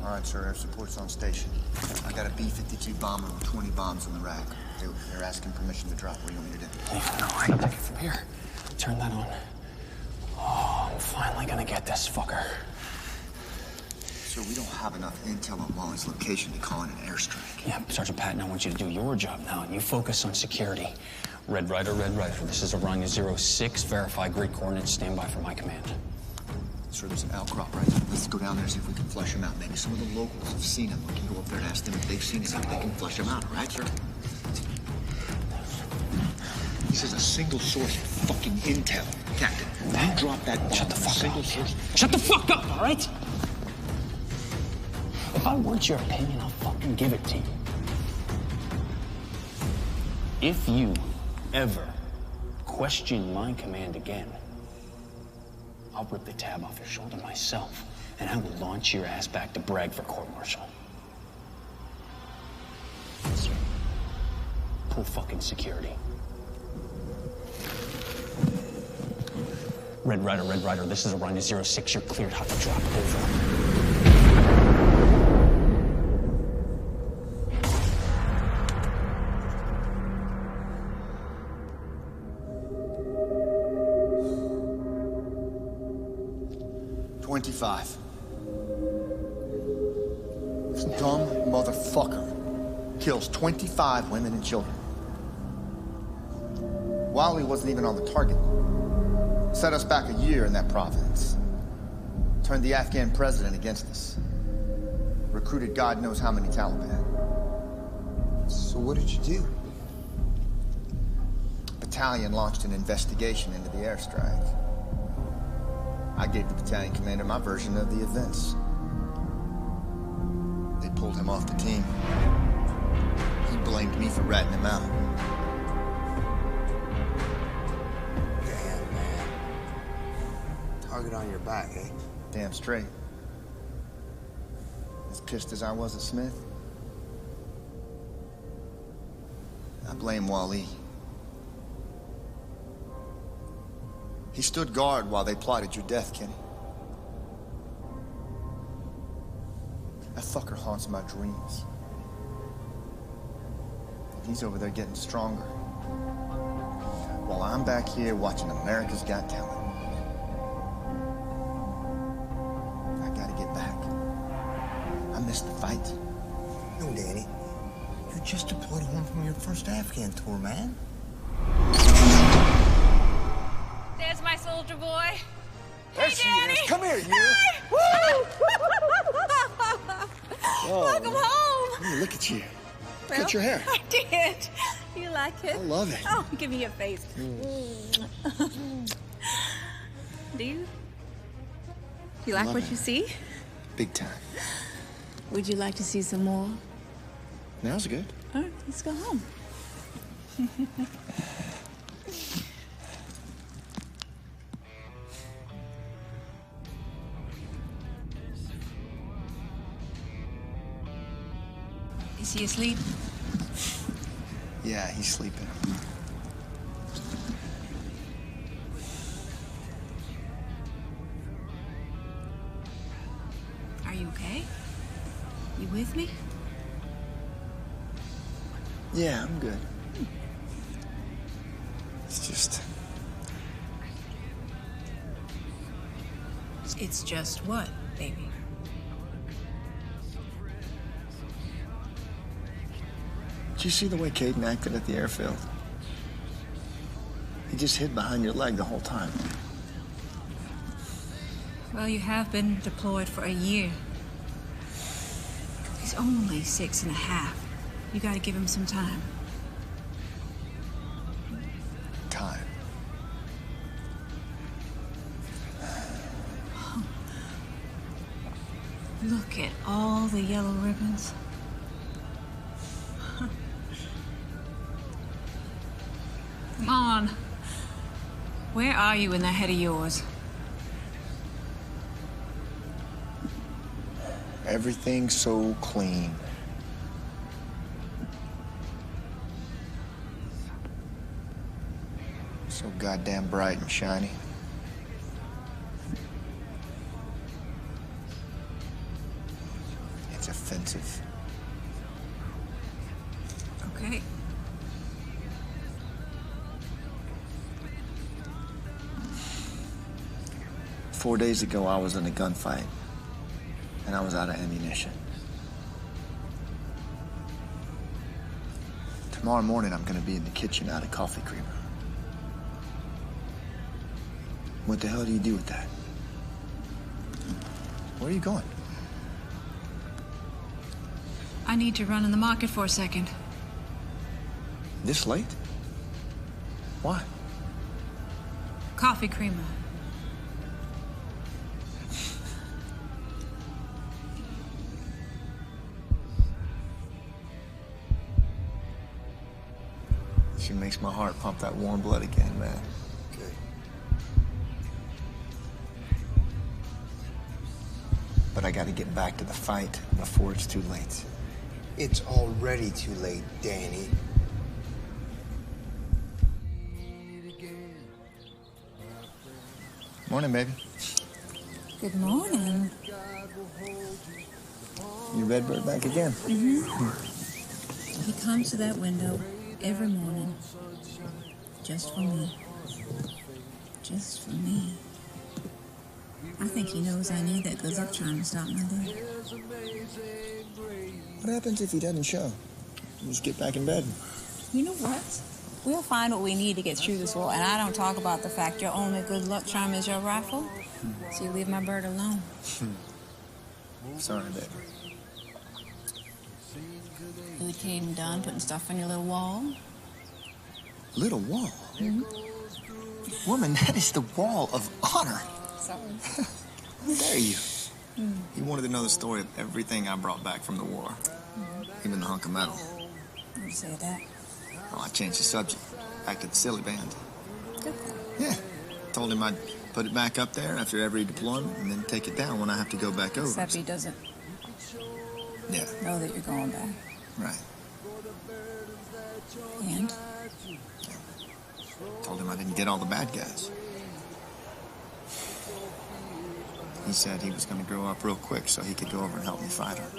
All right, sir, air support's on station. I got a B-52 bomber with 20 bombs in the rack. They're asking permission to drop. What do you want me to do? No, I can take it from here. Turn that on. Oh, I'm finally gonna get this fucker. Sir, we don't have enough intel on Wally's location to call in an airstrike. Yeah, Sergeant Patton, I want you to do your job now, and you focus on security. Red Rider, this is Orion 06. Verify grid coordinates. Stand by for my command. Sir, there's an outcrop right there. Let's go down there and see if we can flush him out. Maybe some of the locals have seen him. We can go up there and ask them if they've seen him, if they can flush him out, all right, sir? This is a single source of fucking intel. Captain, you drop that bomb. Shut the fuck single up. source. Shut the fuck up, all right? If I want your opinion, I'll fucking give it to you. If you ever question my command again, I'll rip the tab off your shoulder myself, and I will launch your ass back to Bragg for court-martial. Sir, pull fucking security. Red Rider, this is Orion 06. You're cleared. Hot to drop. Over. This dumb motherfucker kills 25 women and children. Wally wasn't even on the target. Set us back a year in that province. Turned the Afghan president against us. Recruited God knows how many Taliban. So what did you do? battalion launched an investigation into the airstrike. I gave the battalion commander my version of the events. They pulled him off the team. He blamed me for ratting him out. Damn, man. Target on your back, eh? Damn straight. As pissed as I was at Smith, I blame Wally. He stood guard while they plotted your death, Kenny. That fucker haunts my dreams. And he's over there getting stronger, while I'm back here watching America's Got Talent. I gotta get back. I missed the fight. No, Danny. You just deployed home from your first Afghan tour, man. There's my soldier boy. There Hey, she Danny. is. Come here, you. Hey. Woo! Welcome home. Ooh, look at you. Well, Cut your hair. I did. You like it? I love it. Oh, give me your face. Do you? You like Love what it. you see? Big time. Would you like to see some more? Now's good. All right, let's go home. Is he asleep? Yeah, he's sleeping. Are you okay? You with me? Yeah, I'm good. It's just... It's just what, baby? Did you see the way Caden acted at the airfield? He just hid behind your leg the whole time. Well, you have been deployed for a year. He's only 6.5. You gotta give him some time. Time. Look at all the yellow ribbons. Come on. Where are you in that head of yours? Everything's so clean. So goddamn bright and shiny. It's offensive. Okay. Four days ago, I was in a gunfight, and I was out of ammunition. Tomorrow morning, I'm gonna be in the kitchen out of coffee creamer. What the hell do you do with that? Where are you going? I need to run in the market for a second. This late? Why? Coffee creamer. She makes my heart pump that warm blood again, man. Good. But I gotta get back to the fight before it's too late. It's already too late, Danny. Morning, baby. Good morning. You redbird back again? He comes to that window every morning. Just for me. Just for me. I think he knows I need that good luck charm to stop my day. What happens if he doesn't show? You just get back in bed. You know what? We'll find what we need to get through this war, and I don't talk about the fact your only good luck charm is your rifle. So you leave my bird alone. Sorry, baby. You with Caden done putting stuff on your little wall? Little wall? Woman, that is the wall of honor. Sorry. How dare you? You wanted to know the story of everything I brought back from the war. Even the hunk of metal. Why'd you say that? Oh, I changed the subject. Back to the silly band. Good. Yeah. Told him I'd put it back up there after every deployment and then take it down when I have to go back over. Except he doesn't know that you're going back. Right. And? Told him I didn't get all the bad guys. He said he was going to grow up real quick so he could go over and help me fight her.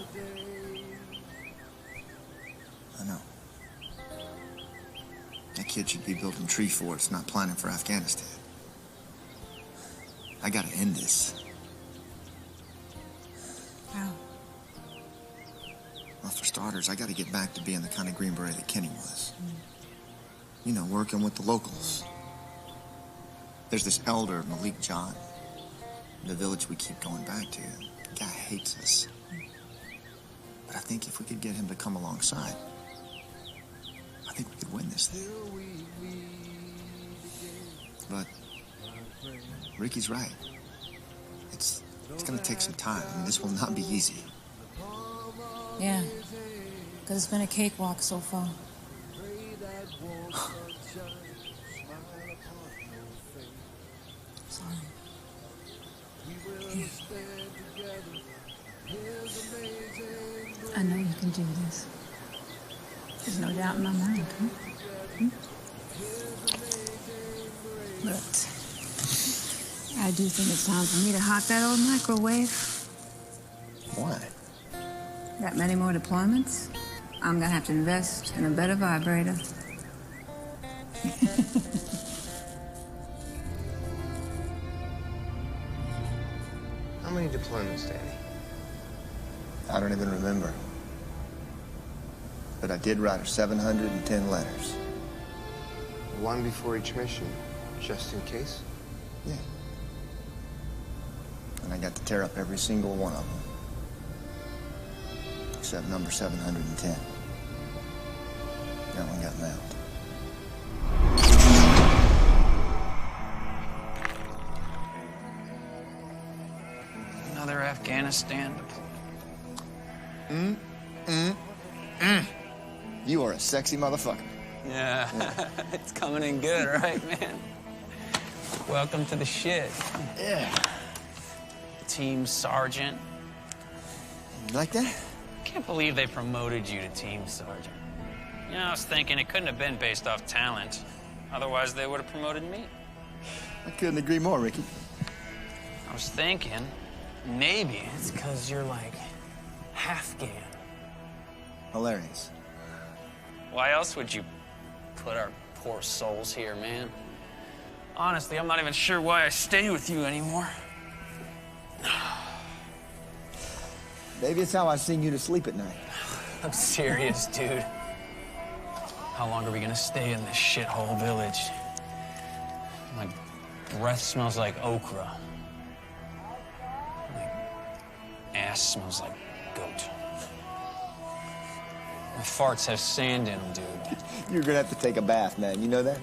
I know. That kid should be building tree forts, not planning for Afghanistan. I gotta end this. How? Well, for starters, I gotta get back to being the kind of Green Beret that Kenny was. You know, working with the locals. There's this elder, Malik John, in the village we keep going back to. The guy hates us. But I think if we could get him to come alongside, I think we could win this thing. But Ricky's right. It's gonna take some time. I mean, this will not be easy. Yeah. Because it's been a cakewalk so far. Sorry. Here. I know you can do this. There's no doubt in my mind, huh? But I do think it's time for me to hawk that old microwave. Why? That many more deployments? I'm gonna have to invest in a better vibrator. How many deployments, Danny? I don't even remember. But I did write her 710 letters. One before each mission, just in case? Yeah. And I got to tear up every single one of them. Except number 710. That one got mailed. Another Afghanistan deployment. You are a sexy motherfucker. Yeah, it's coming in good, right, man? Welcome to the shit. Yeah. Team sergeant. You like that? Can't believe they promoted you to team sergeant. You know, I was thinking it couldn't have been based off talent. Otherwise, they would have promoted me. I couldn't agree more, Ricky. I was thinking maybe it's because you're like Afghan. Hilarious. Why else would you put our poor souls here, man? Honestly, I'm not even sure why I stay with you anymore. Maybe it's how I sing you to sleep at night. I'm serious, dude. How long are we gonna stay in this shithole village? My breath smells like okra. My ass smells like goat. My farts have sand in them, dude. You're gonna have to take a bath, man. You know that?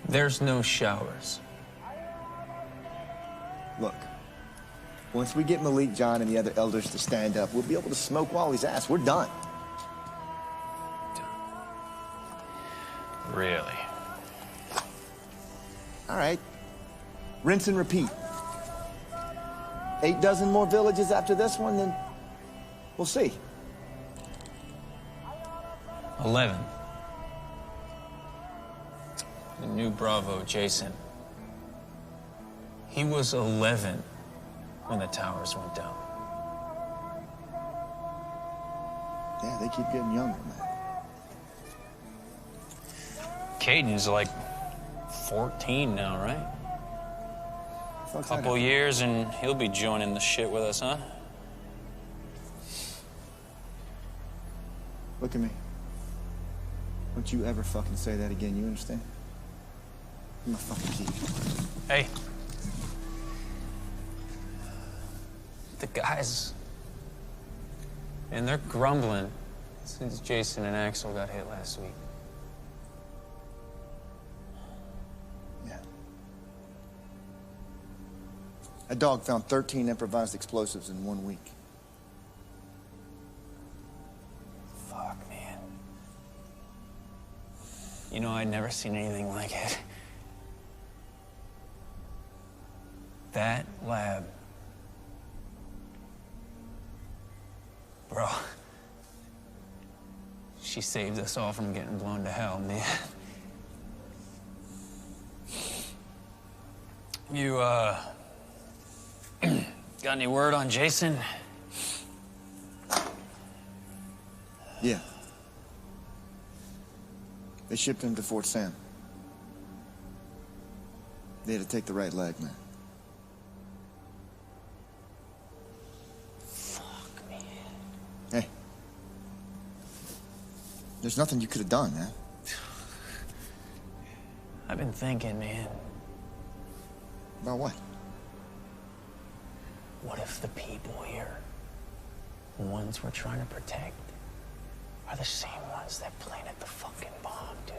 There's no showers. Look, once we get Malik John and the other elders to stand up, we'll be able to smoke Wally's ass. We're done. Really? All right. Rinse and repeat. 8 dozen more villages after this one, then we'll see. 11. The new Bravo, Jason. He was 11 when the towers went down. Yeah, they keep getting younger, man. Caden's like 14 now, right? A couple years and he'll be joining the shit with us, huh? Look at me. Don't you ever fucking say that again, you understand? I'm gonna fucking keep you. Hey. The guys. And they're grumbling since Jason and Axel got hit last week. A dog found 13 improvised explosives in 1 week. Fuck, man. You know, I'd never seen anything like it. That lab. Bro. She saved us all from getting blown to hell, man. You, got any word on Jason? Yeah. They shipped him to Fort Sam. They had to take the right leg, man. Fuck, man. Hey. There's nothing you could have done, man. I've been thinking, man. About what? What if the people here, the ones we're trying to protect, are the same ones that planted the fucking bomb, dude?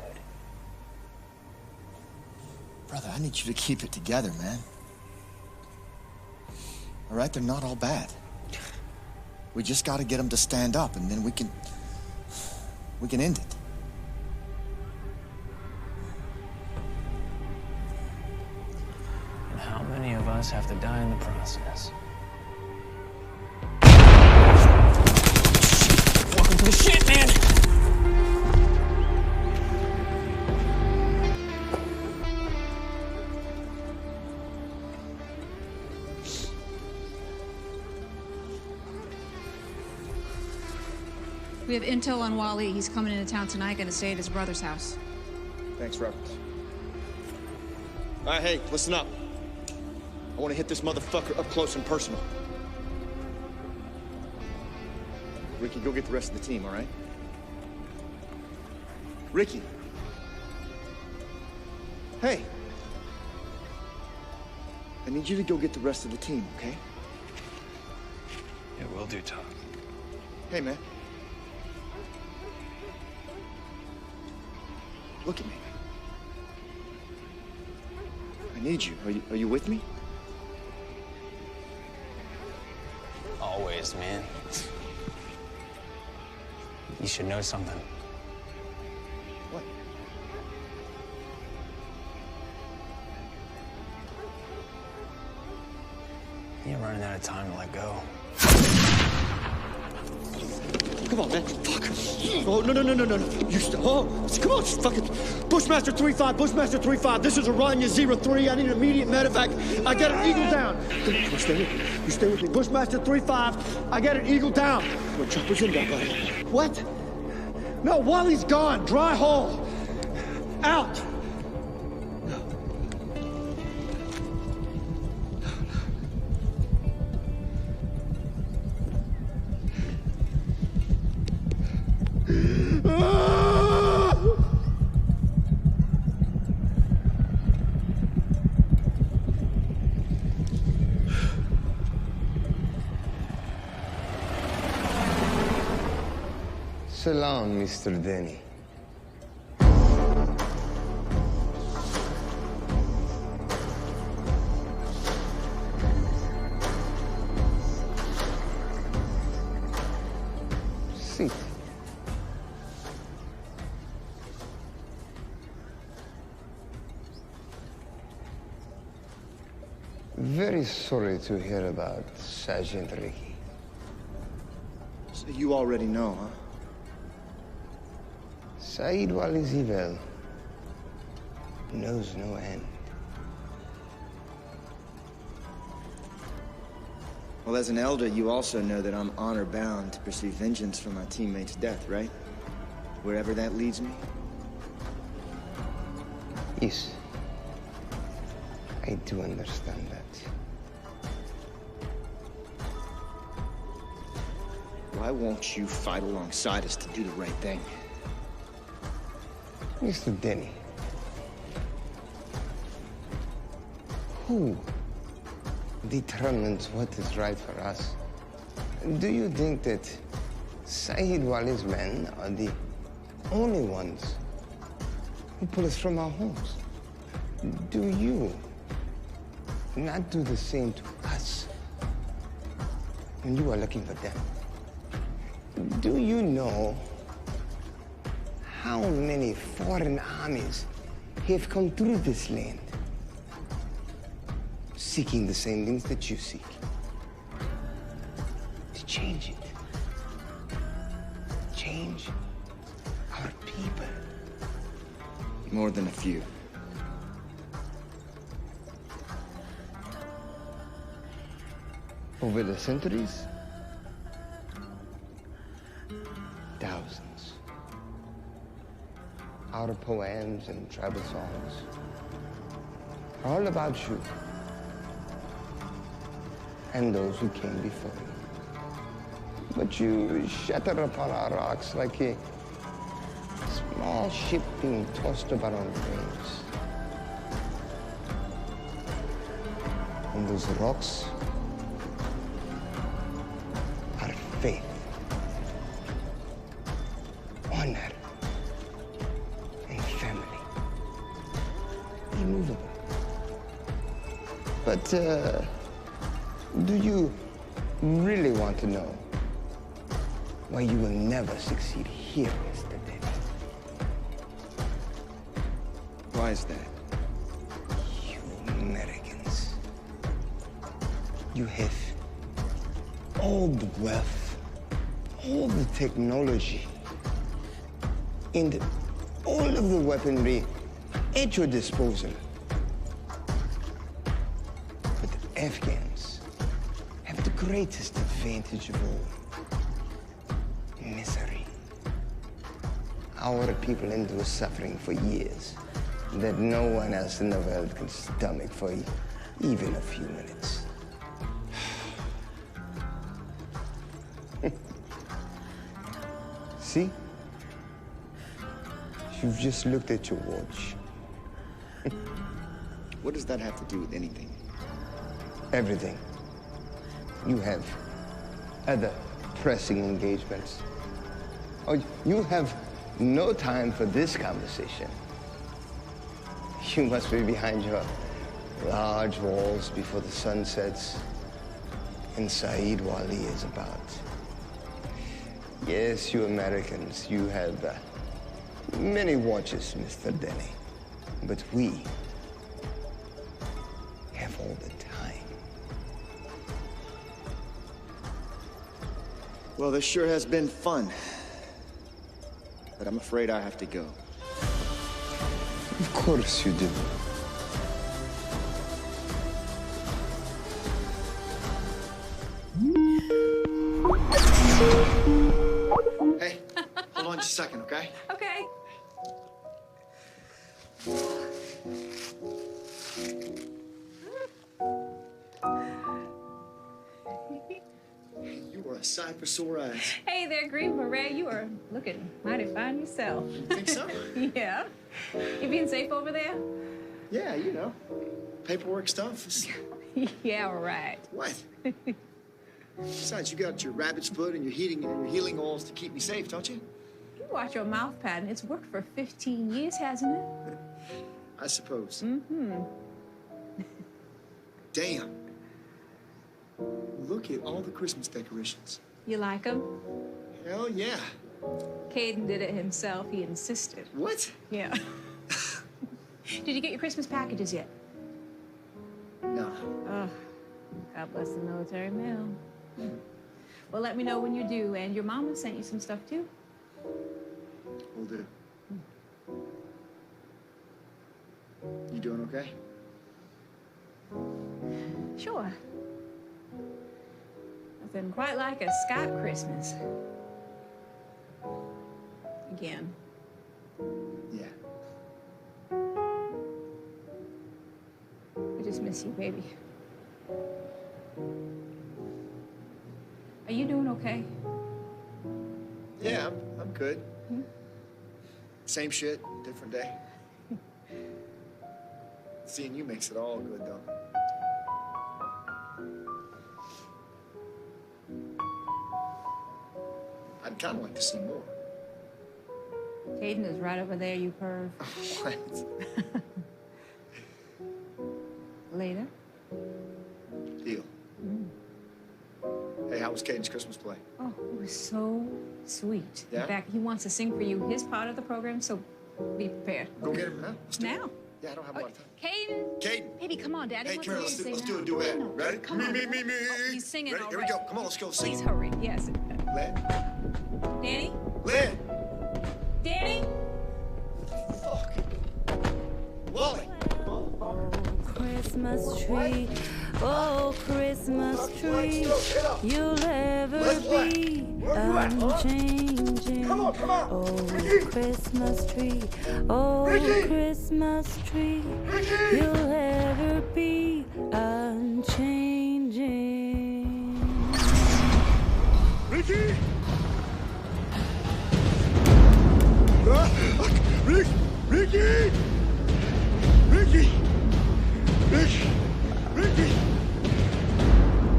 Brother, I need you to keep it together, man. All right? They're not all bad. We just gotta get them to stand up, and then we can end it. And how many of us have to die in the process? Welcome to the shit, man! We have intel on Wally. He's coming into town tonight, gonna stay at his brother's house. Thanks, Robert. All right, hey, listen up. I want to hit this motherfucker up close and personal. Ricky, go get the rest of the team, all right? Ricky. Hey. I need you to go get the rest of the team, okay? Yeah, will do, Tom. Hey, man. Look at me. I need you. Are you with me? Always, man. You should know something. What? You're running out of time to let go. Come on, man. Fuck. Oh, no. You still. Oh, come on, fucking. Bushmaster 3-5, Bushmaster 3-5. This is Aranya 0-3. I need an immediate medevac. I got an eagle down. Come on, stay with me. You stay with me. Bushmaster 3-5. I got an eagle down. What chopper's in there, buddy? What? No, Wally's gone. Dry hole. Out. Salam, Mr. Denny. Sit. Very sorry to hear about Sergeant Ricky. So you already know, huh? Saeed Wali's evil knows no end. Well, as an elder, you also know that I'm honor-bound to pursue vengeance for my teammate's death, right? Wherever that leads me? Yes. I do understand that. Why won't you fight alongside us to do the right thing? Mr. Denny, who determines what is right for us? Do you think that Saeed Wali's men are the only ones who pull us from our homes? Do you not do the same to us when you are looking for them. Do you know how many foreign armies have come through this land seeking the same things that you seek? To change it. Change our people. More than a few. Over the centuries, thousands. Our poems and tribal songs are all about you and those who came before you. But you shatter upon our rocks like a small ship being tossed about on waves. On those rocks are faith, honor, and family. Immovable. But do you really want to know why you will never succeed here, Mr. David? Why is that? You Americans. You have all the wealth, all the technology, and all of the weaponry at your disposal. But the Afghans have the greatest advantage of all. Misery. Our people endure suffering for years that no one else in the world can stomach for even a few minutes. See? You've just looked at your watch. What does that have to do with anything? Everything. You have other pressing engagements. Oh, you have no time for this conversation. You must be behind your large walls before the sun sets and Saeed Wali is about. Yes, you Americans, you have many watches, Mr. Denny. But we have all the time. Well, this sure has been fun. But I'm afraid I have to go. Of course you do. Hey, hold on just a second, okay? Okay. You are a sight for sore eyes. Hey there, Green Beret. You are looking mighty fine yourself. You think so? Yeah. You being safe over there? Yeah, you know. Paperwork stuff. Yeah, right. What? Besides, you got your rabbit's foot and your healing oils to keep me safe, don't you? You watch your mouth pattern. It's worked for 15 years, hasn't it? I suppose. Mm-hmm. Damn. Look at all the Christmas decorations. You like them? Hell yeah. Caden did it himself. He insisted. What? Yeah. Did you get your Christmas packages yet? No. Oh, God bless the military mail. Well, let me know when you're due. And your mama sent you some stuff, too. Will do. You doing okay? Sure. Nothing quite like a Scott Christmas. Again. Yeah. I just miss you, baby. Are you doing okay? Yeah, I'm good. Same shit, different day. Seeing you makes it all good, though. I'd kind of like to see more. Caden is right over there, you perv. What? Later. That was Caden's Christmas play. Oh, it was so sweet. Yeah? In fact, he wants to sing for you his part of the program, so be prepared. Go get him, huh? Now. Yeah, I don't have a lot of time. Caden. Caden. Baby, come on, Daddy. Hey, wants Carol, to let's sing do a duet. No, Ready? Come on. Me. Oh, he's singing Ready? Here we already. go. Come on, let's go sing. Please hurry. Yes. Lynn? Danny? Lynn? Danny? Fuck. Wally. Christmas tree, oh Christmas tree, you'll ever be unchanging. Oh Christmas tree, oh Christmas tree, you'll ever be unchanging. Ricky! Ricky! Ricky! Ricky!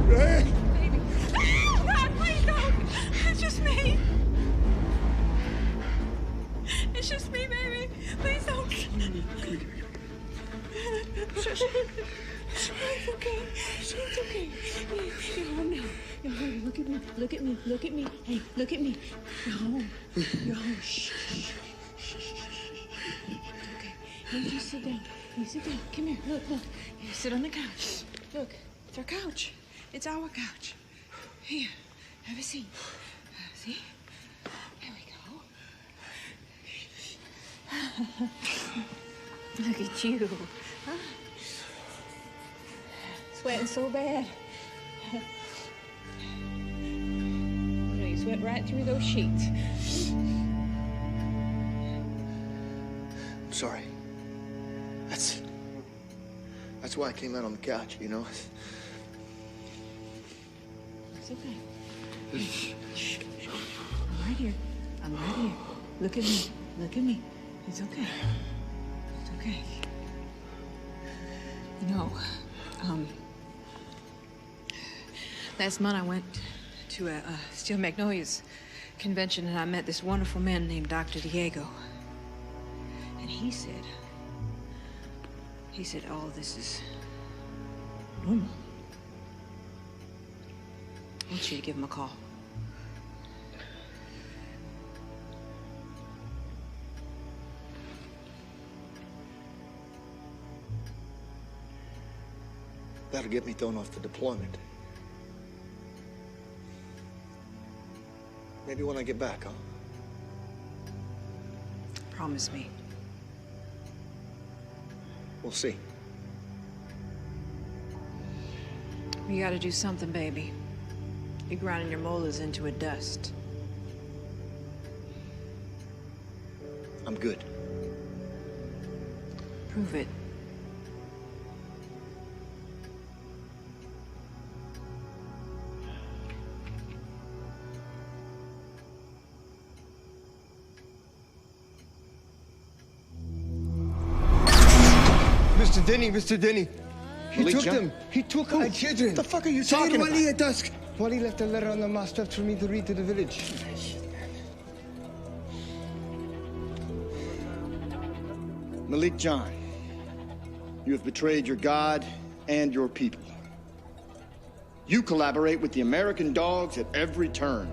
Hey! Baby. Oh, God, please don't. It's just me. It's just me, baby. Please don't. Shush. It's okay. It's okay. You're home now. You're home. Look at me. Look at me. Look at me. Hey, look at me. You're home. You're home. Shh. Okay. Hey, you sit down. You sit down. Come here. Look. You sit on the couch. Look. It's our couch. It's our couch. Here. Have a seat. See? There we go. Look at you. Huh? Sweating so bad. You sweat right through those sheets. I'm sorry. That's why I came out on the couch, you know? It's okay. Shh. I'm right here. I'm right here. Look at me. Look at me. It's okay. It's okay. You know, last month I went to a Steel Magnolias convention and I met this wonderful man named Dr. Diego. And he said, all this is normal. I want you to give him a call. That'll get me thrown off the deployment. Maybe when I get back, huh? Promise me. We'll see. You gotta do something, baby. You're grinding your molars into a dust. I'm good. Prove it. Mr. Denny. He took them. He took our children. What the fuck are you talking about? Wally at dusk. Wally left a letter on the mast left for me to read to the village. Malik John, you have betrayed your God and your people. You collaborate with the American dogs at every turn.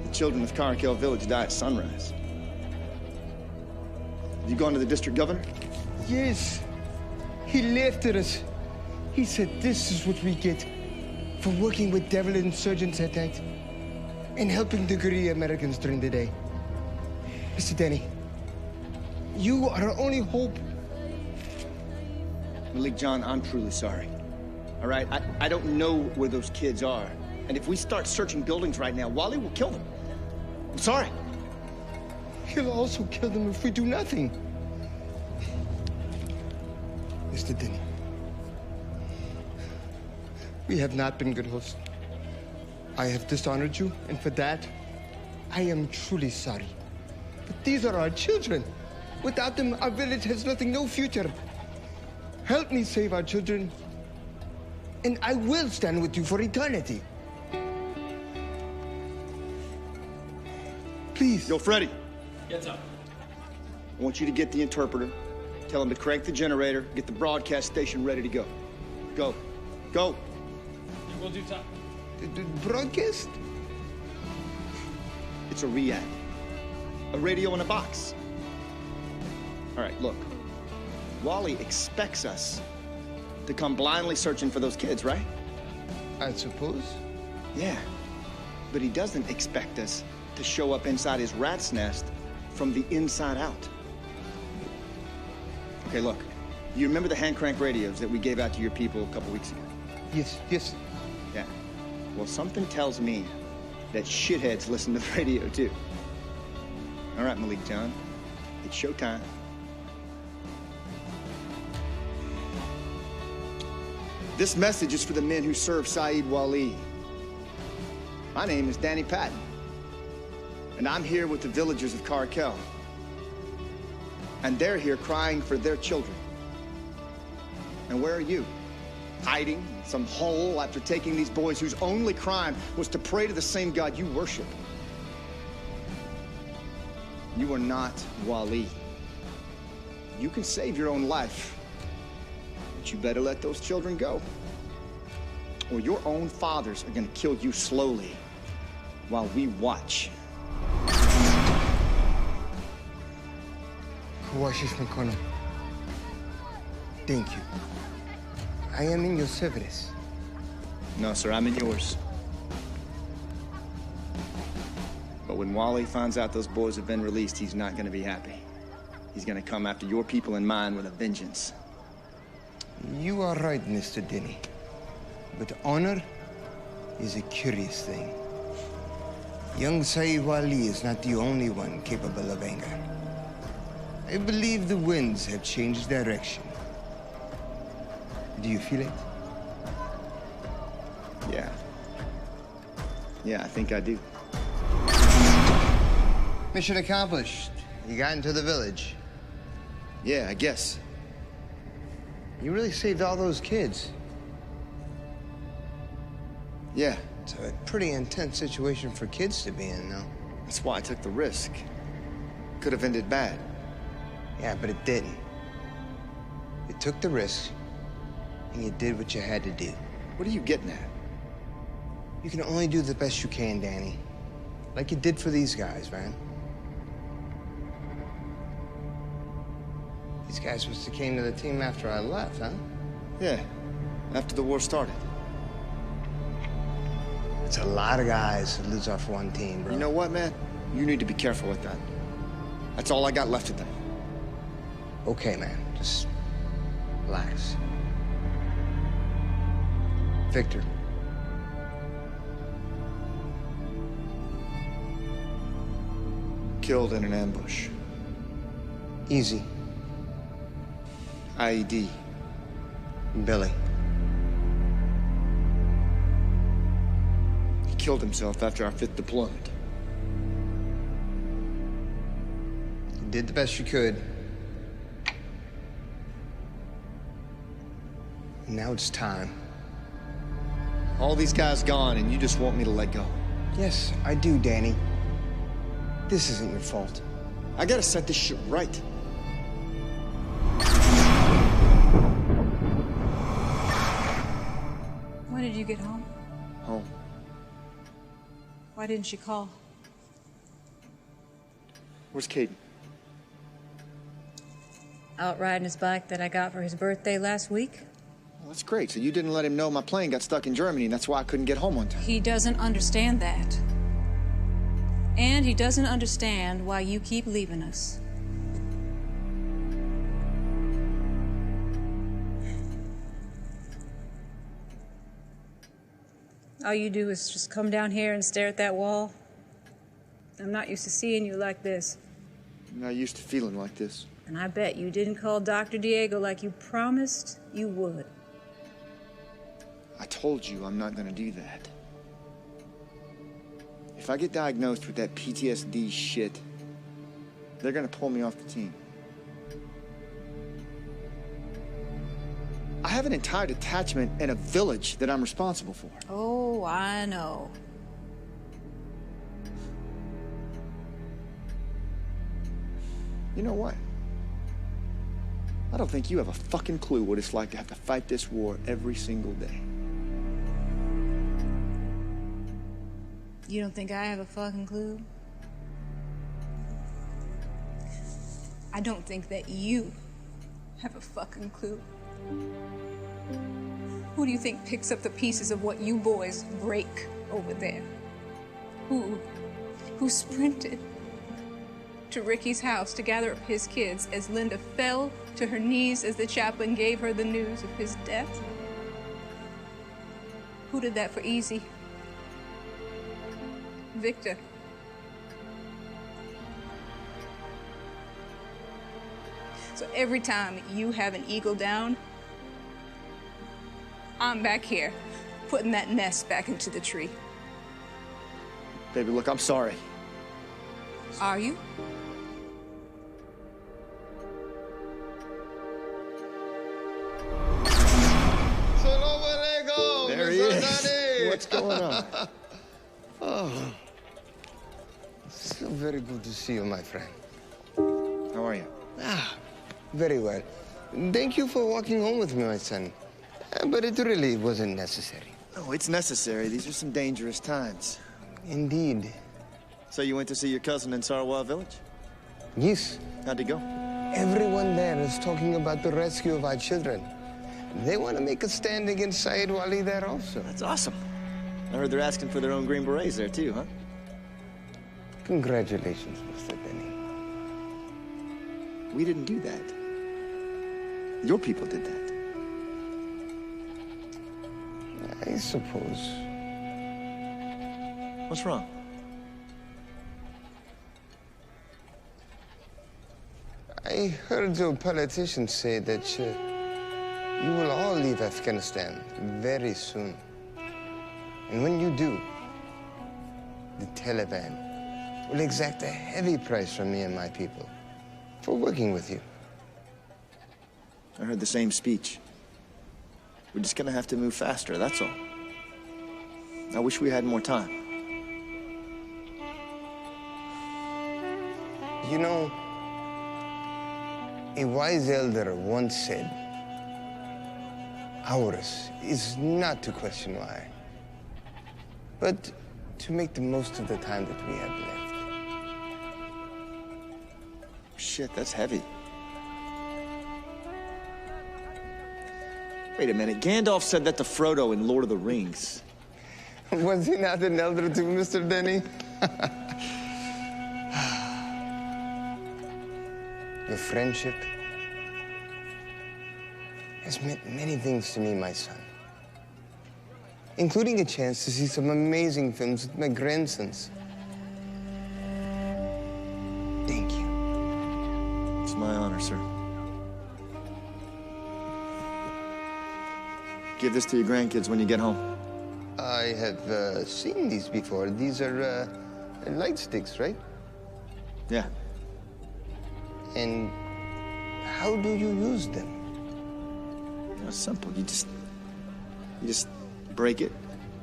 The children of Caracal Village die at sunrise. Have you gone to the district governor? Yes. He laughed at us. He said this is what we get for working with devil insurgents at night and helping the guerrilla Americans during the day. Mr. Denny, you are our only hope. Malik John, I'm truly sorry. All right? I don't know where those kids are. And if we start searching buildings right now, Wally will kill them. I'm sorry. He'll also kill them if we do nothing. Mr. Denny, we have not been good hosts. I have dishonored you, and for that, I am truly sorry. But these are our children. Without them, our village has nothing, no future. Help me save our children, and I will stand with you for eternity. Please. Yo, Freddy. Yes, sir. I want you to get the interpreter, tell him to crank the generator, get the broadcast station ready to go. Go. Go. We'll do time. The broadcast? It's a REAC. A radio in a box. All right, look. Wally expects us to come blindly searching for those kids, right? I suppose. Yeah. But he doesn't expect us to show up inside his rat's nest from the inside out. Okay, look. You remember the hand crank radios that we gave out to your people a couple weeks ago? Yes, yes. Yeah. Well, something tells me that shitheads listen to the radio, too. All right, Malik John. It's showtime. This message is for the men who serve Saeed Wali. My name is Danny Patton, and I'm here with the villagers of Caracal. And they're here crying for their children. And where are you? Hiding in some hole after taking these boys whose only crime was to pray to the same God you worship. You are not Wali. You can save your own life, but you better let those children go, or your own fathers are gonna kill you slowly while we watch. Kawashish Makono. Thank you. I am in your service. No, sir, I'm in yours. But when Wally finds out those boys have been released, he's not gonna be happy. He's gonna come after your people and mine with a vengeance. You are right, Mr. Denny. But honor is a curious thing. Young Saeed Wali is not the only one capable of anger. I believe the winds have changed direction. Do you feel it? Yeah. Yeah, I think I do. Mission accomplished. You got into the village. Yeah, I guess. You really saved all those kids. Yeah. It's a pretty intense situation for kids to be in, though. That's why I took the risk. Could have ended bad. Yeah, but it didn't. You took the risk, and you did what you had to do. What are you getting at? You can only do the best you can, Danny. Like you did for these guys, man. These guys must have came to the team after I left, huh? Yeah, after the war started. It's a lot of guys to lose off one team, bro. You know what, man? You need to be careful with that. That's all I got left of them. Okay, man. Just relax. Victor. Killed in an ambush. Easy. IED. Billy. He killed himself after our 5th deployment. You did the best you could. Now it's time. All these guys gone, and you just want me to let go. Yes, I do, Danny. This isn't your fault. I gotta set this shit right. When did you get home? Home. Why didn't she call? Where's Caden? Out riding his bike that I got for his birthday last week. Well, that's great. So you didn't let him know my plane got stuck in Germany, and that's why I couldn't get home on time. He doesn't understand that. And he doesn't understand why you keep leaving us. All you do is just come down here and stare at that wall. I'm not used to seeing you like this. I'm not used to feeling like this. And I bet you didn't call Dr. Diego like you promised you would. I told you I'm not gonna do that. If I get diagnosed with that PTSD shit, they're gonna pull me off the team. I have an entire detachment and a village that I'm responsible for. Oh, I know. You know what? I don't think you have a fucking clue what it's like to have to fight this war every single day. You don't think I have a fucking clue? I don't think that you have a fucking clue. Who do you think picks up the pieces of what you boys break over there? Who sprinted to Ricky's house to gather up his kids as Linda fell to her knees as the chaplain gave her the news of his death? Who did that for easy? Victor. So every time you have an eagle down, I'm back here putting that nest back into the tree. Baby, look, I'm sorry. Are you? There he is. What's going on? Oh. It's so very good to see you, my friend. How are you? Very well. Thank you for walking home with me, my son. But it really wasn't necessary. Oh, it's necessary. These are some dangerous times. Indeed. So you went to see your cousin in Sarwa Village? Yes. How'd it go? Everyone there is talking about the rescue of our children. They want to make a stand against Saeed Wali there also. That's awesome. I heard they're asking for their own Green Berets there too, huh? Congratulations, Mr. Denny. We didn't do that. Your people did that. I suppose. What's wrong? I heard your politicians say that you will all leave Afghanistan very soon. And when you do, the Taliban will exact a heavy price from me and my people for working with you. I heard the same speech. We're just gonna have to move faster, that's all. I wish we had more time. You know, a wise elder once said, ours is not to question why, but to make the most of the time that we have left. Shit, that's heavy. Wait a minute, Gandalf said that to Frodo in Lord of the Rings. Was he not an elder too, Mr. Denny? Your friendship has meant many things to me, my son. Including a chance to see some amazing films with my grandsons. Thank you. It's my honor, sir. Give this to your grandkids when you get home. I have seen these before. These are light sticks, right? Yeah. And how do you use them? It's simple. You just break it,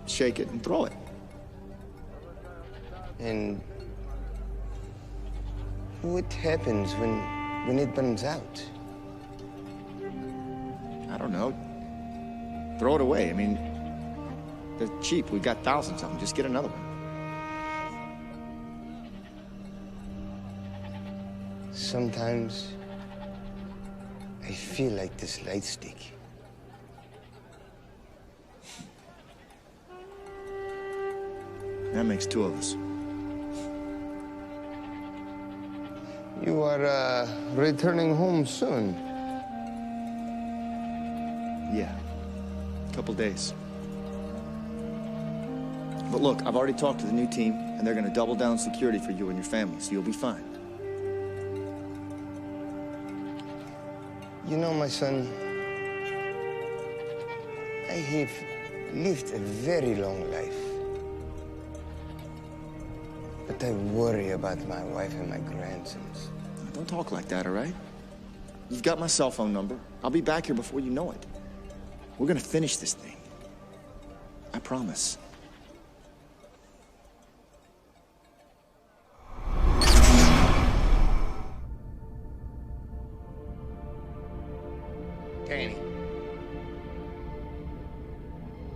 shake it, and throw it. And what happens when it burns out? I don't know. Throw it away. I mean, they're cheap. We've got thousands of them. Just get another one. Sometimes I feel like this light stick. That makes two of us. You are returning home soon. Yeah. Couple days. But look, I've already talked to the new team, and they're gonna double down security for you and your family, so you'll be fine. You know, my son, I have lived a very long life. But I worry about my wife and my grandsons. Don't talk like that, all right? You've got my cell phone number. I'll be back here before you know it. We're gonna finish this thing. I promise. Danny,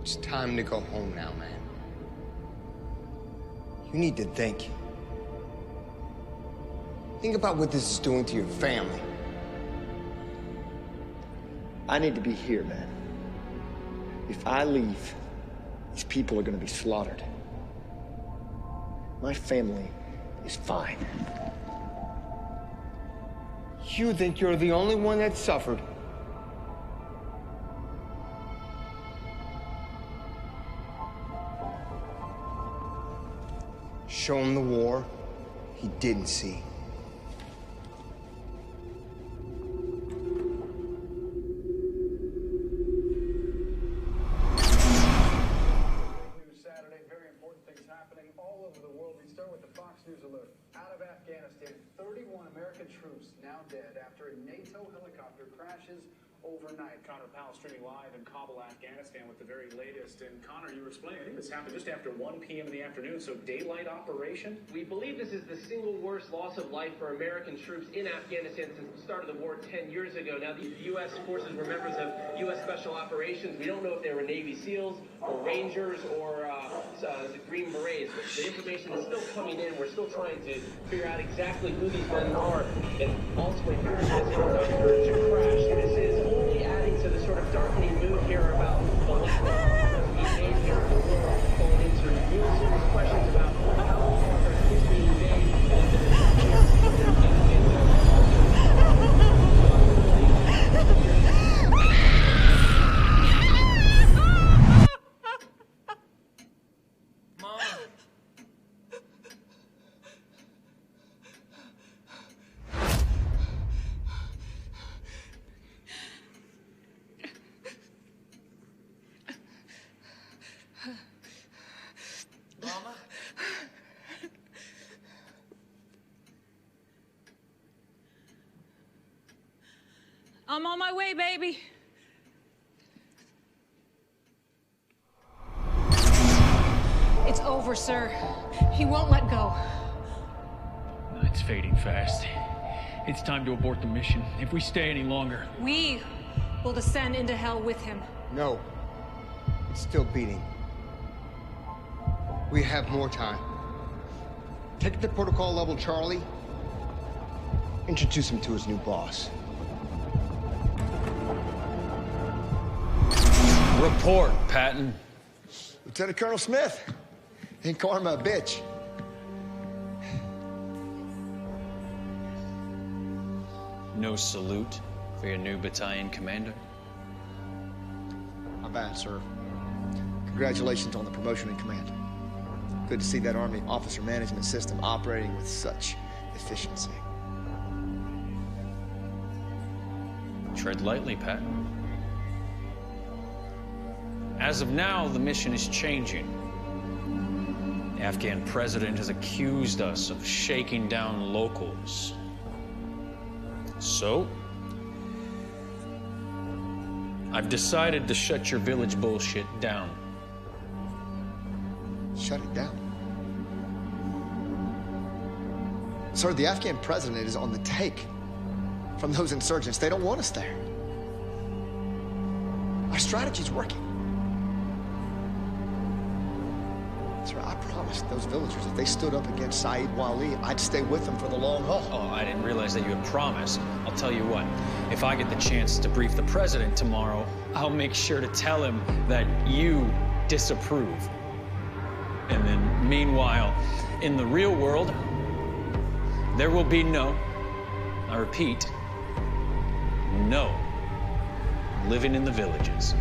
it's time to go home now, man. You need to think. Think about what this is doing to your family. I need to be here, man. If I leave, these people are gonna be slaughtered. My family is fine. You think you're the only one that suffered? Show him the war he didn't see. Saturday, very important things happening all over the world. We start with the Fox News alert. Out of Afghanistan, 31 American troops now dead after a NATO helicopter crashes overnight. Connor Powell streaming live in Kabul, Afghanistan with the very latest. And Connor, you were explaining, I think this happened just after 1 p.m. in the afternoon, so daylight operation? We believe this is the single worst loss of life for American troops in Afghanistan since the start of the war 10 years ago. Now, the U.S. forces were members of U.S. Special Operations. We don't know if they were Navy SEALs or Rangers or the Green Berets. But the information is still coming in. We're still trying to figure out exactly who these men are. And ultimately, here's this helicopter to crash. This is only adding to the sort of darkening mood here about the lack of being made here in the world, going into real serious questions about how progress is being made. I'm on my way, baby. It's over, sir. He won't let go. It's fading fast. It's time to abort the mission. If we stay any longer... We will descend into hell with him. No. It's still beating. We have more time. Take it to protocol level, Charlie. Introduce him to his new boss. Report, Patton. Lieutenant Colonel Smith. Ain't karma a bitch. No salute for your new battalion commander? My bad, sir. Congratulations on the promotion in command. Good to see that Army officer management system operating with such efficiency. Tread lightly, Patton. As of now, the mission is changing. The Afghan president has accused us of shaking down locals. So, I've decided to shut your village bullshit down. Shut it down? Sir, the Afghan president is on the take from those insurgents. They don't want us there. Our strategy's working. Sir, I promised those villagers if they stood up against Saeed Wali, I'd stay with them for the long haul. Oh, I didn't realize that you had promised. I'll tell you what, if I get the chance to brief the president tomorrow, I'll make sure to tell him that you disapprove. And then, meanwhile, in the real world, there will be no, I repeat, no living in the villages.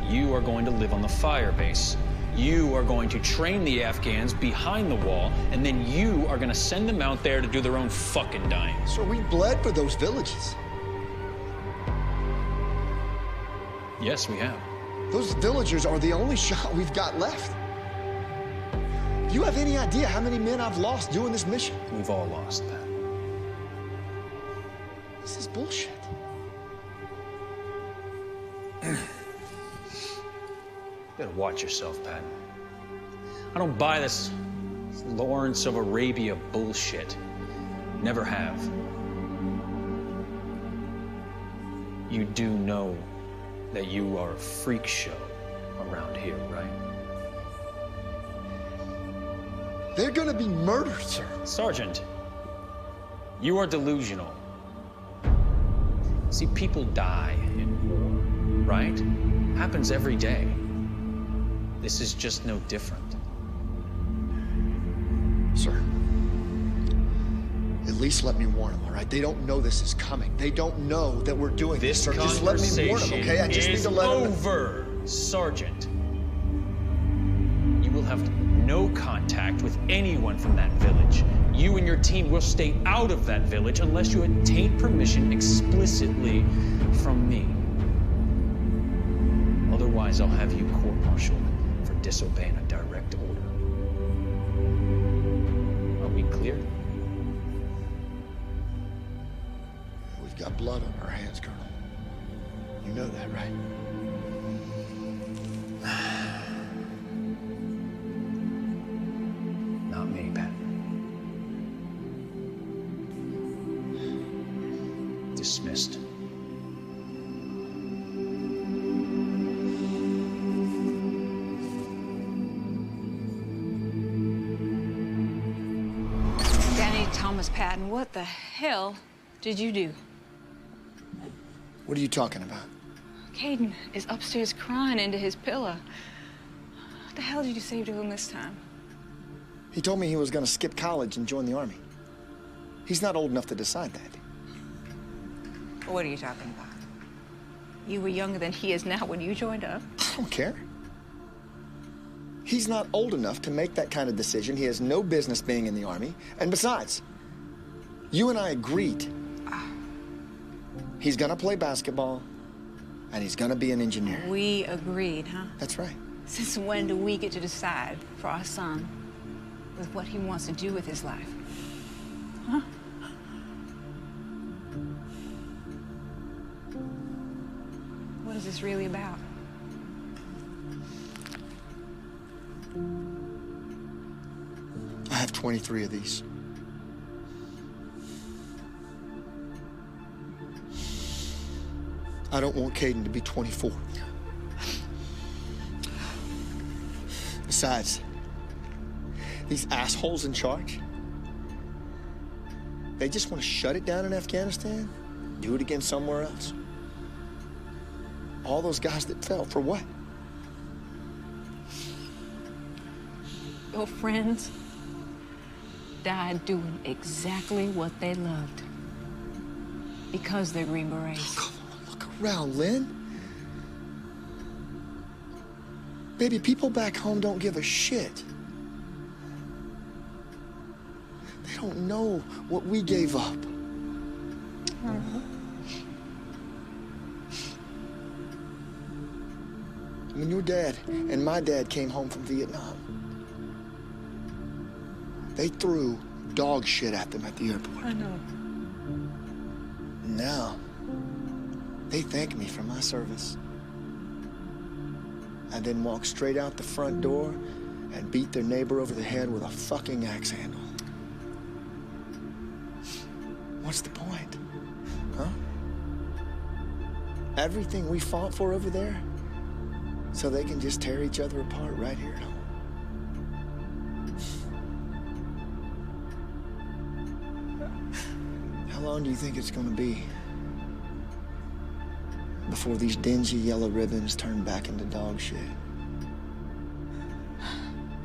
You are going to live on the fire base. You are going to train the Afghans behind the wall, and then you are going to send them out there to do their own fucking dying. Sir, we bled for those villages. Yes, we have. Those villagers are the only shot we've got left. Do you have any idea how many men I've lost doing this mission? We've all lost, Pat. This is bullshit. You better watch yourself, Pat. I don't buy this Lawrence of Arabia bullshit. Never have. You do know that you are a freak show around here, right? They're gonna be murdered, sir. Sergeant, you are delusional. See, people die in war, right? Happens every day. This is just no different. Sir, at least let me warn them, all right? They don't know this is coming. They don't know that we're doing this, sir. Just let me warn them, okay? I just need to let them... over, Sergeant. You will have no contact with anyone from that village. You and your team will stay out of that village unless you obtain permission explicitly from me. Otherwise, I'll have you court-martialed for disobeying a direct order. Are we clear? We've got blood on our hands, Colonel. You know that, right? Not me, Pat. Dismissed. Danny Thomas Patton, what the hell did you do? What are you talking about? Caden is upstairs crying into his pillow. What the hell did you say to him this time? He told me he was gonna skip college and join the Army. He's not old enough to decide that. What are you talking about? You were younger than he is now when you joined up. I don't care. He's not old enough to make that kind of decision. He has no business being in the Army. And besides, you and I agreed. He's gonna play basketball, and he's gonna be an engineer. We agreed, huh? That's right. Since when do we get to decide for our son with what he wants to do with his life? Huh? What is this really about? I have 23 of these. I don't want Caden to be 24. Besides, these assholes in charge, they just want to shut it down in Afghanistan, do it again somewhere else. All those guys that fell, for what? Your friends died doing exactly what they loved. Because they're Green Berets. Come on, look around, Lynn. Baby, people back home don't give a shit. They don't know what we gave up. When your dad and my dad came home from Vietnam, they threw dog shit at them at the airport. I know. Now, they thank me for my service. I then walk straight out the front door and beat their neighbor over the head with a fucking axe handle. What's the point? Huh? Everything we fought for over there, so they can just tear each other apart right here at home. How long do you think it's gonna be before these dingy yellow ribbons turn back into dog shit?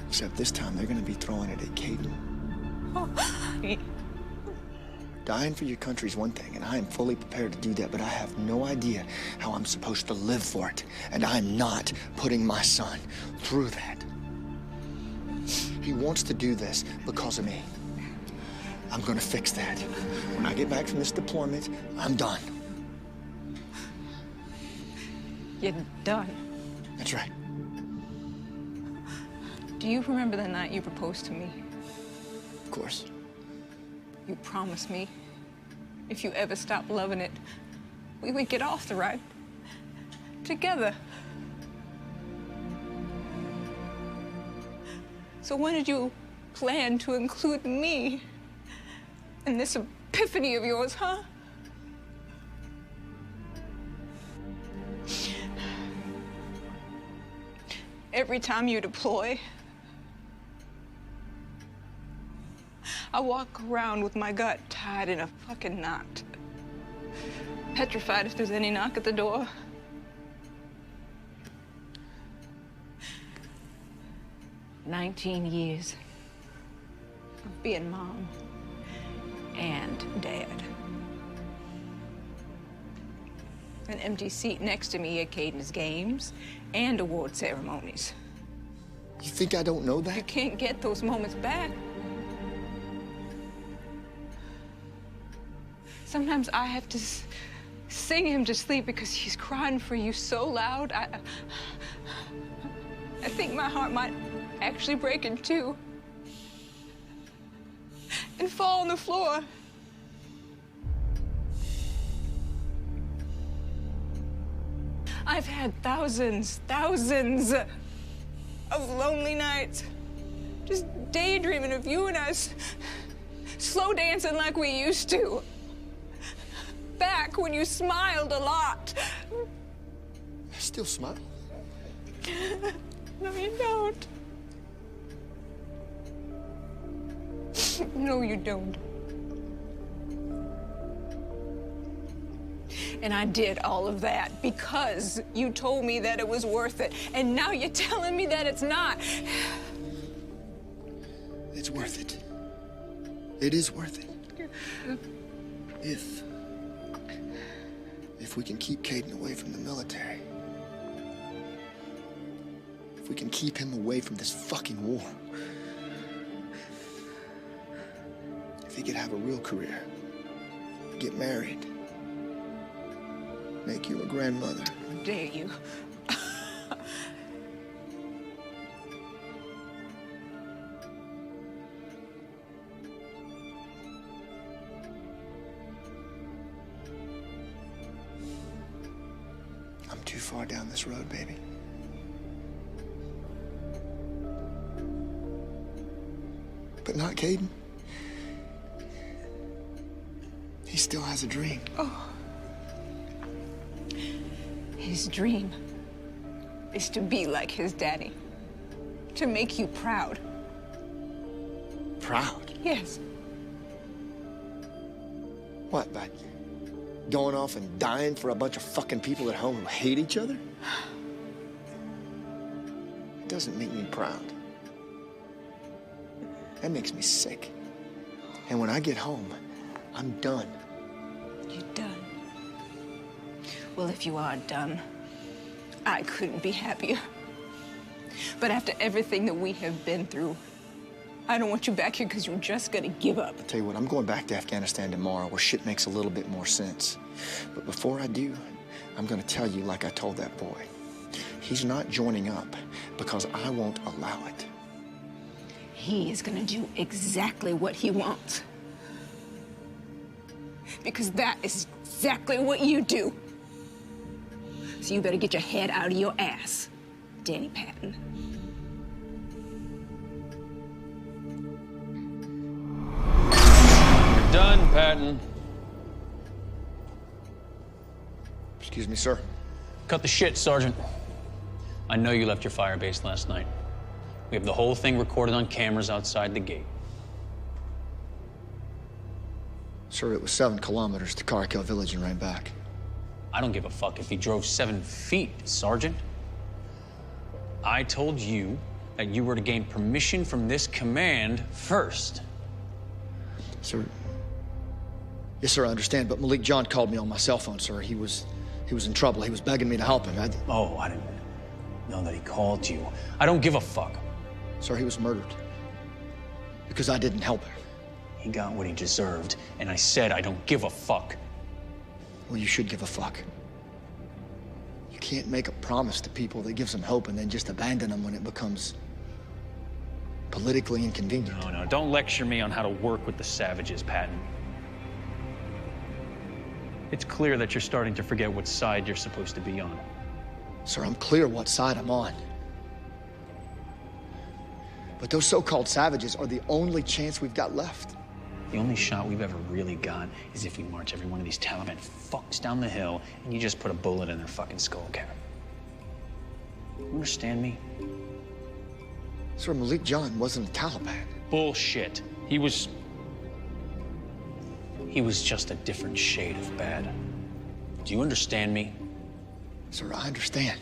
Except this time they're gonna be throwing it at Caden. Dying for your country is one thing, and I am fully prepared to do that, but I have no idea how I'm supposed to live for it, and I'm not putting my son through that. He wants to do this because of me. I'm gonna fix that. When I get back from this deployment, I'm done. You're done. That's right. Do you remember the night you proposed to me? Of course. You promised me if you ever stopped loving it, we would get off the ride together. So when did you plan to include me in this epiphany of yours, huh? Every time you deploy, I walk around with my gut tied in a fucking knot. Petrified if there's any knock at the door. "19 years of being mom and dad. An empty seat next to me at Caden's games and award ceremonies. You think I don't know that? You can't get those moments back. Sometimes I have to sing him to sleep because he's crying for you so loud. I think my heart might actually break in two and fall on the floor. I've had thousands of lonely nights, just daydreaming of you and us, slow dancing like we used to. Back when you smiled a lot. I still smile. No, you don't. No, you don't. And I did all of that because you told me that it was worth it. And now you're telling me that it's not. It's worth it. It is worth it. If we can keep Caden away from the military. If we can keep him away from this fucking war. If he could have a real career. Get married. Make you a grandmother. How dare you? I'm too far down this road, baby. But not Caden. He still has a dream. Oh. His dream is to be like his daddy. To make you proud. Proud? Yes. What, by going off and dying for a bunch of fucking people at home who hate each other? It doesn't make me proud. That makes me sick. And when I get home, I'm done. You're done. Well, if you are done, I couldn't be happier. But after everything that we have been through, I don't want you back here because you're just gonna give up. I'll tell you what, I'm going back to Afghanistan tomorrow where shit makes a little bit more sense. But before I do, I'm gonna tell you like I told that boy. He's not joining up because I won't allow it. He is gonna do exactly what he wants. Because that is exactly what you do. So you better get your head out of your ass, Danny Patton. You're done, Patton. Excuse me, sir. Cut the shit, Sergeant. I know you left your fire base last night. We have the whole thing recorded on cameras outside the gate. Sir, it was 7 kilometers to Caracal Village and ran back. I don't give a fuck if he drove 7 feet, Sergeant. I told you that you were to gain permission from this command first. Sir. Yes, sir, I understand, but Malik John called me on my cell phone, sir. He was in trouble. He was begging me to help him. Oh, I didn't know that he called you. I don't give a fuck. Sir, he was murdered. Because I didn't help him. He got what he deserved, and I said I don't give a fuck. Well, you should give a fuck. You can't make a promise to people that gives them hope and then just abandon them when it becomes politically inconvenient. No, don't lecture me on how to work with the savages, Patton. It's clear that you're starting to forget what side you're supposed to be on. Sir, I'm clear what side I'm on. But those so-called savages are the only chance we've got left. The only shot we've ever really got is if we march every one of these Taliban fucks down the hill and you just put a bullet in their fucking skull cap. You understand me? Sir, Malik John wasn't a Taliban. Bullshit. He was He was just a different shade of bad. Do you understand me? Sir, I understand.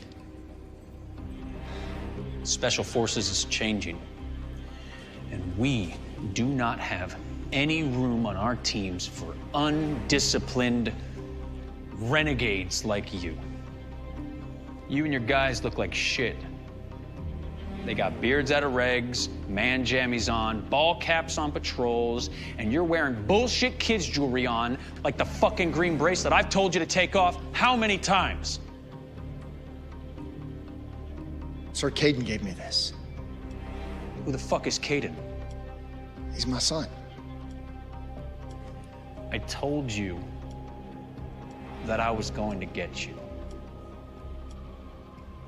Special Forces is changing. And we do not have any room on our teams for undisciplined renegades like you. You and your guys look like shit. They got beards out of regs, man jammies on, ball caps on patrols, and you're wearing bullshit kids jewelry on like the fucking green bracelet I've told you to take off how many times? Sir, Caden gave me this. Who the fuck is Caden? He's my son. I told you that I was going to get you.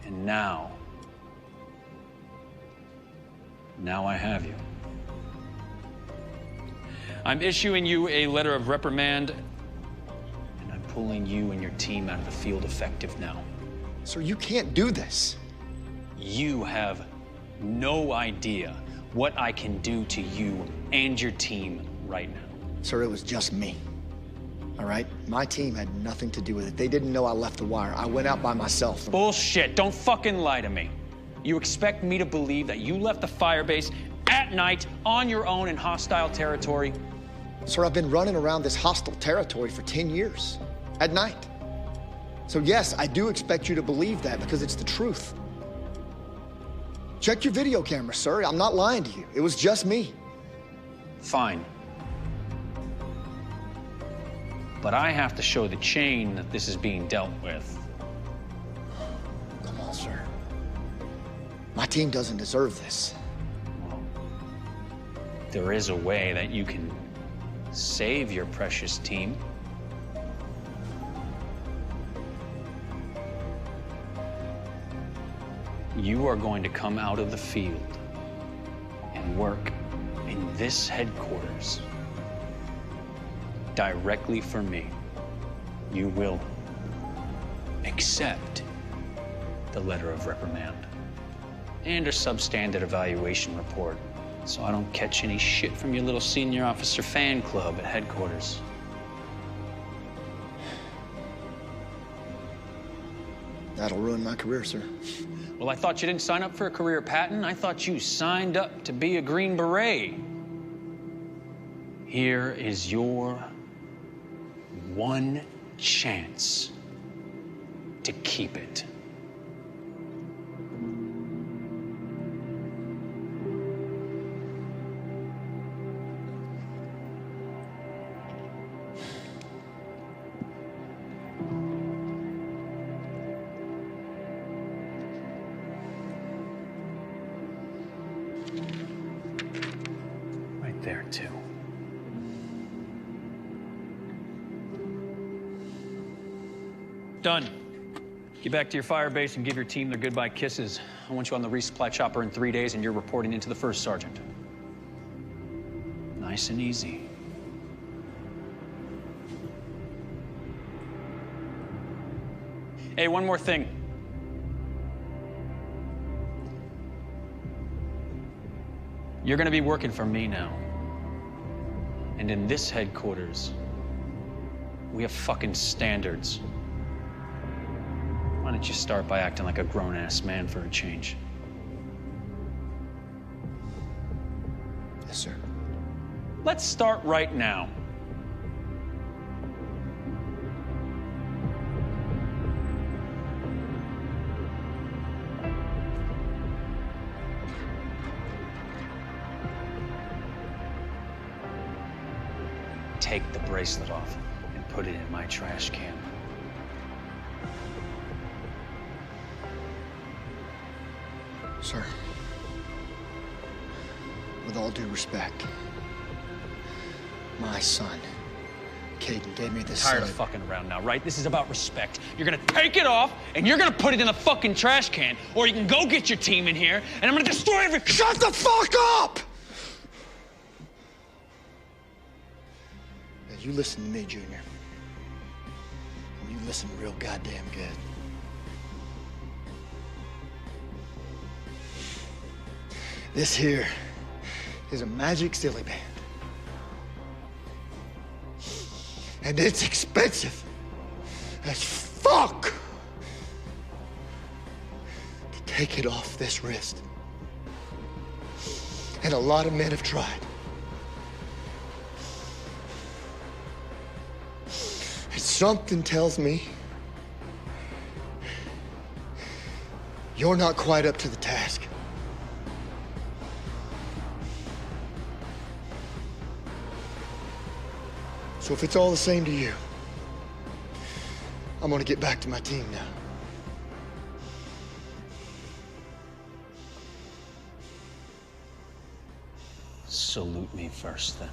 And now I have you. I'm issuing you a letter of reprimand, and I'm pulling you and your team out of the field effective now. Sir, you can't do this. You have no idea what I can do to you and your team right now. Sir, it was just me. All right? My team had nothing to do with it. They didn't know I left the wire. I went out by myself. Bullshit. Don't fucking lie to me. You expect me to believe that you left the firebase at night on your own in hostile territory? Sir, I've been running around this hostile territory for 10 years, at night. So yes, I do expect you to believe that because it's the truth. Check your video camera, sir. I'm not lying to you. It was just me. Fine. But I have to show the chain that this is being dealt with. Come on, sir. My team doesn't deserve this. There is a way that you can save your precious team. You are going to come out of the field and work in this headquarters directly for me. You will accept the letter of reprimand and a substandard evaluation report, so I don't catch any shit from your little senior officer fan club at headquarters. That'll ruin my career, sir. Well, I thought you didn't sign up for a career, Patton. I thought you signed up to be a Green Beret. Here is your one chance to keep it. Right there, too. Done. Get back to your fire base and give your team their goodbye kisses. I want you on the resupply chopper in 3 days, and you're reporting into the first sergeant. Nice and easy. Hey, one more thing. You're gonna be working for me now. And in this headquarters, we have fucking standards. Why don't you start by acting like a grown-ass man for a change? Yes, sir. Let's start right now. Take the bracelet off and put it in my trash can. Sir, with all due respect, my son, Caden, gave me this. Tired of fucking around now, right? This is about respect. You're gonna take it off and you're gonna put it in the fucking trash can, or you can go get your team in here and I'm gonna destroy everything. Shut the fuck up! Now, you listen to me, Junior. You listen real goddamn good. This here is a magic silly band. And it's expensive as fuck to take it off this wrist. And a lot of men have tried. And something tells me you're not quite up to the task. So if it's all the same to you, I'm gonna get back to my team now. Salute me first, then.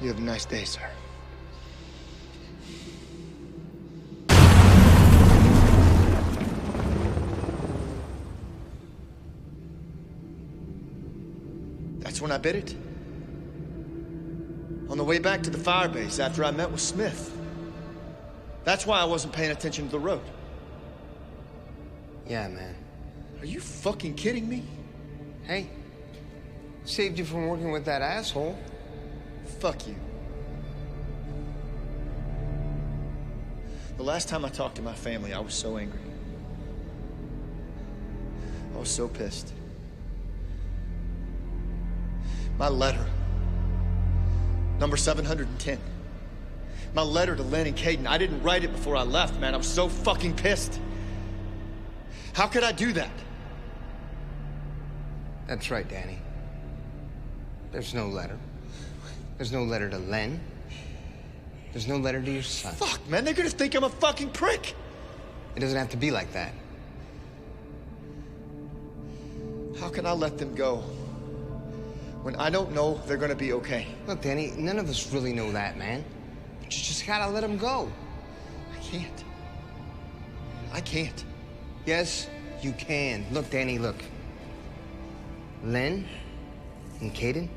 You have a nice day, sir. That's when I bit it. On the way back to the firebase after I met with Smith. That's why I wasn't paying attention to the road. Yeah, man. Are you fucking kidding me? Hey, saved you from working with that asshole. Fuck you. The last time I talked to my family, I was so angry. I was so pissed. My letter, number 710. My letter to Len and Caden, I didn't write it before I left, man. I was so fucking pissed. How could I do that? That's right, Danny. There's no letter. There's no letter to Len. There's no letter to your son. Fuck, man, they're gonna think I'm a fucking prick. It doesn't have to be like that. How can I let them go when I don't know they're gonna be okay? Look, Danny, none of us really know that, man. But you just gotta let them go. I can't. I can't. Yes, you can. Look, Danny, look. Len and Caden,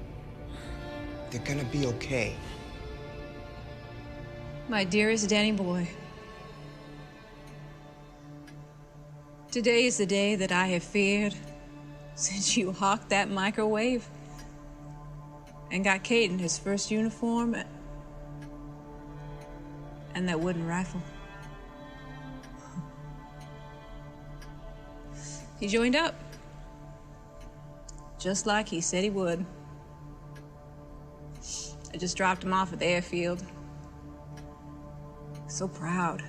they're gonna be okay. My dearest Danny boy, today is the day that I have feared since you hawked that microwave and got Caden his first uniform and that wooden rifle. He joined up, just like he said he would. I just dropped him off at the airfield. So proud.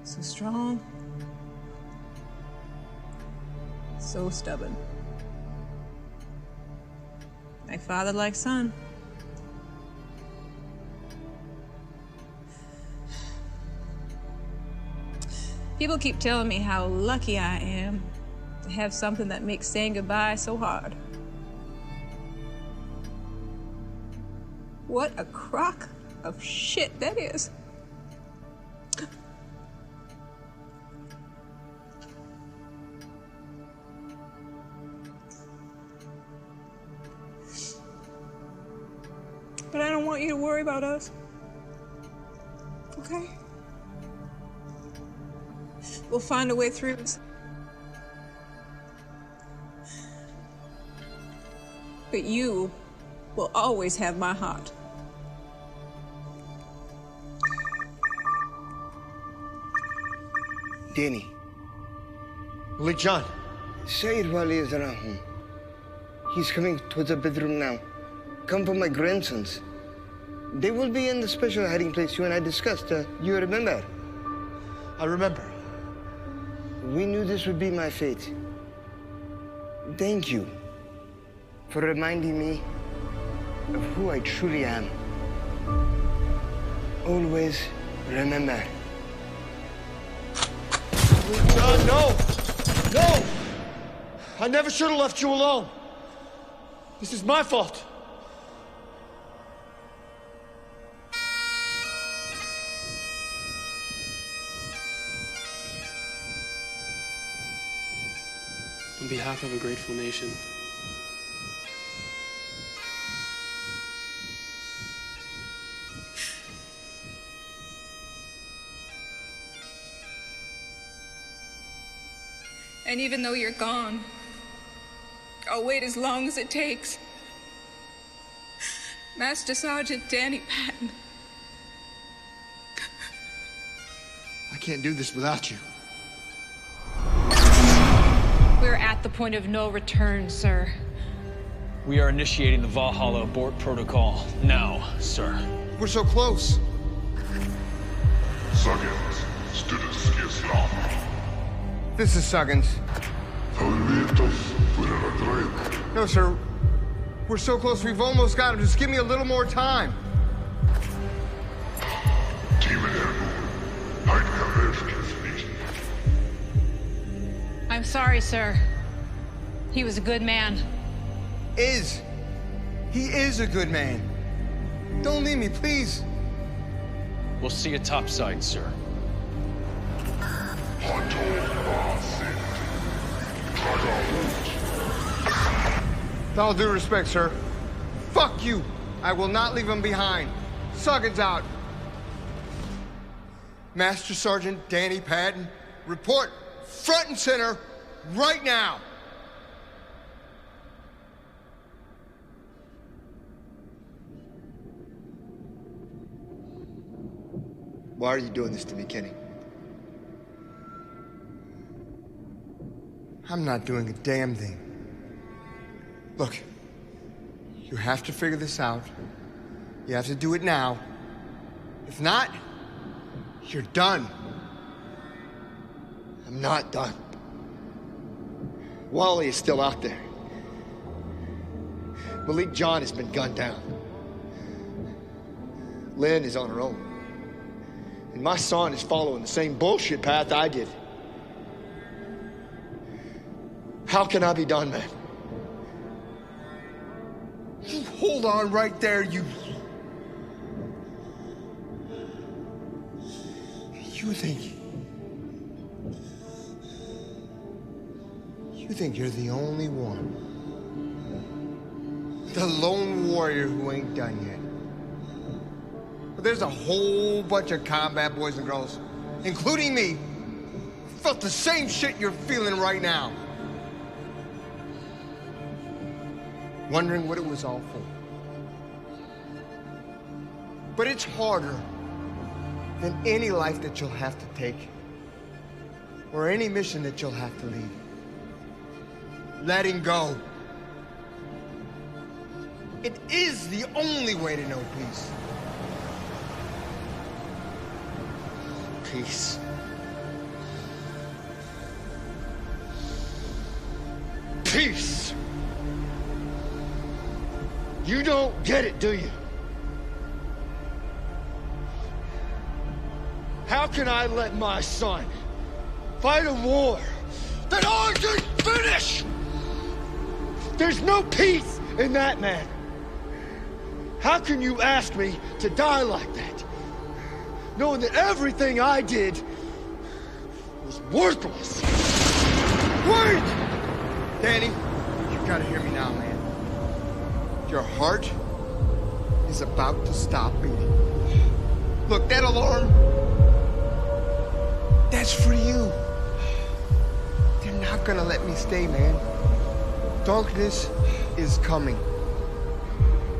So strong. So stubborn. Like father, like son. People keep telling me how lucky I am to have something that makes saying goodbye so hard. What a crock of shit that is. But I don't want you to worry about us. Okay? We'll find a way through this. But you will always have my heart. Danny. Willie John. Said Wali is around home. He's coming towards the bedroom now. Come for my grandsons. They will be in the special hiding place you and I discussed. You remember? I remember. We knew this would be my fate. Thank you for reminding me of who I truly am. Always remember. John, no! No! I never should have left you alone. This is my fault. On behalf of a grateful nation, And even though you're gone, I'll wait as long as it takes. Master Sergeant Danny Patton. I can't do this without you. We're at the point of no return, sir. We are initiating the Valhalla abort protocol now, sir. We're so close. Suggins, students ges land. This is Suggins. No, sir. We're so close, we've almost got him. Just give me a little more time. I'm sorry, sir. He was a good man. He is a good man. Don't leave me, please. We'll see you topside, sir. With all due respect, sir. Fuck you. I will not leave him behind. Suggins out. Master Sergeant Danny Patton, report front and center right now. Why are you doing this to me, Kenny? I'm not doing a damn thing. Look, you have to figure this out. You have to do it now. If not, you're done. I'm not done. Wally is still out there. Malik John has been gunned down. Lynn is on her own. And my son is following the same bullshit path I did. How can I be done, man? Hold on right there, you think you're the only one. The lone warrior who ain't done yet. But there's a whole bunch of combat boys and girls, including me, who felt the same shit you're feeling right now. Wondering what it was all for. But it's harder than any life that you'll have to take, or any mission that you'll have to lead. Letting go. It is the only way to know peace. Peace. Peace. You don't get it, do you? How can I let my son fight a war that I didn't finish? There's no peace in that, man. How can you ask me to die like that, knowing that everything I did was worthless? Wait! Danny, you gotta hear me now, man. Your heart is about to stop beating. Look, that alarm, that's for you. They're not gonna let me stay, man. Darkness is coming.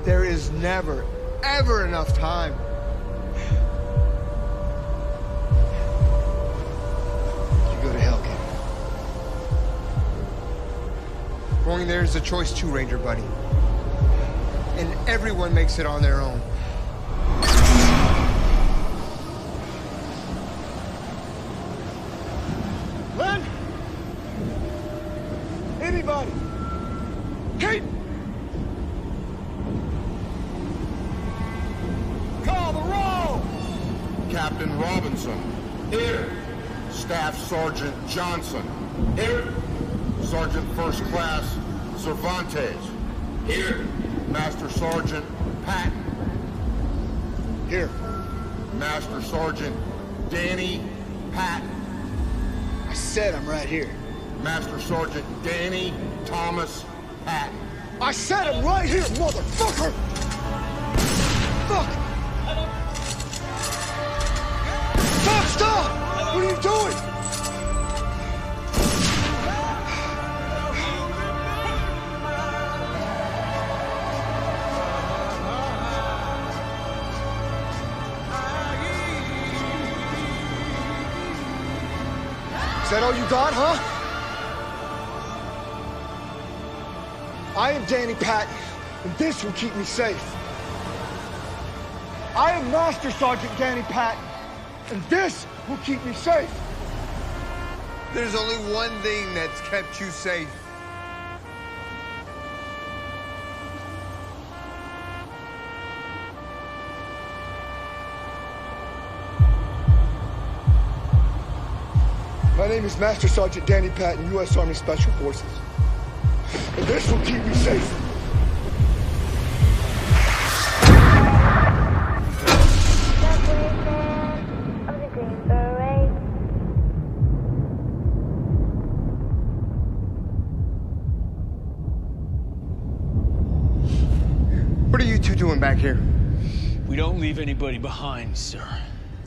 There is never, ever enough time. You go to hell, kid. Going there is a choice too, Ranger buddy. And everyone makes it on their own. Len? Anybody? Kate? Call the roll! Captain Robinson. Here. Staff Sergeant Johnson. Here. Sergeant First Class Cervantes. Here. Master Sergeant Patton. Here. Master Sergeant Danny Patton. I said I'm right here. Master Sergeant Danny Thomas Patton. I said I'm right here, motherfucker! Fuck! Fuck, stop! What are you doing? Is that all you got, huh? I am Danny Patton, and this will keep me safe. I am Master Sergeant Danny Patton, and this will keep me safe. There's only one thing that's kept you safe. My name is Master Sergeant Danny Patton, U.S. Army Special Forces. And this will keep me safe. Of the Green Beret. What are you two doing back here? We don't leave anybody behind, sir.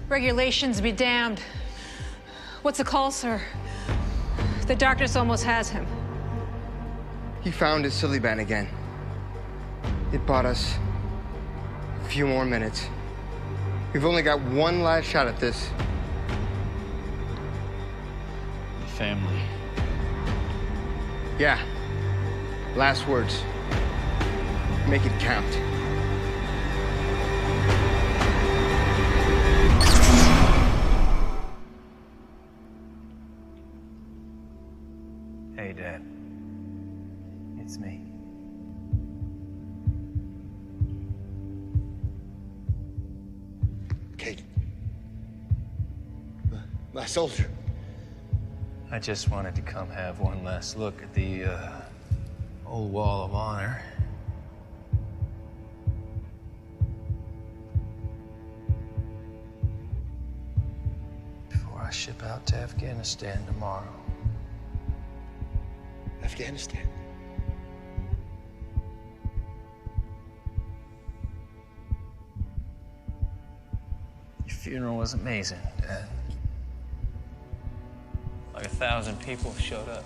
Regulations be damned. What's the call, sir? The darkness almost has him. He found his silly band again. It bought us a few more minutes. We've only got one last shot at this. The family. Yeah. Last words. Make it count. Hey, Dad. It's me. Kate. My soldier. I just wanted to come have one last look at the, old Wall of Honor. Before I ship out to Afghanistan tomorrow. Afghanistan. Your funeral was amazing, Dad. Like 1,000 people showed up.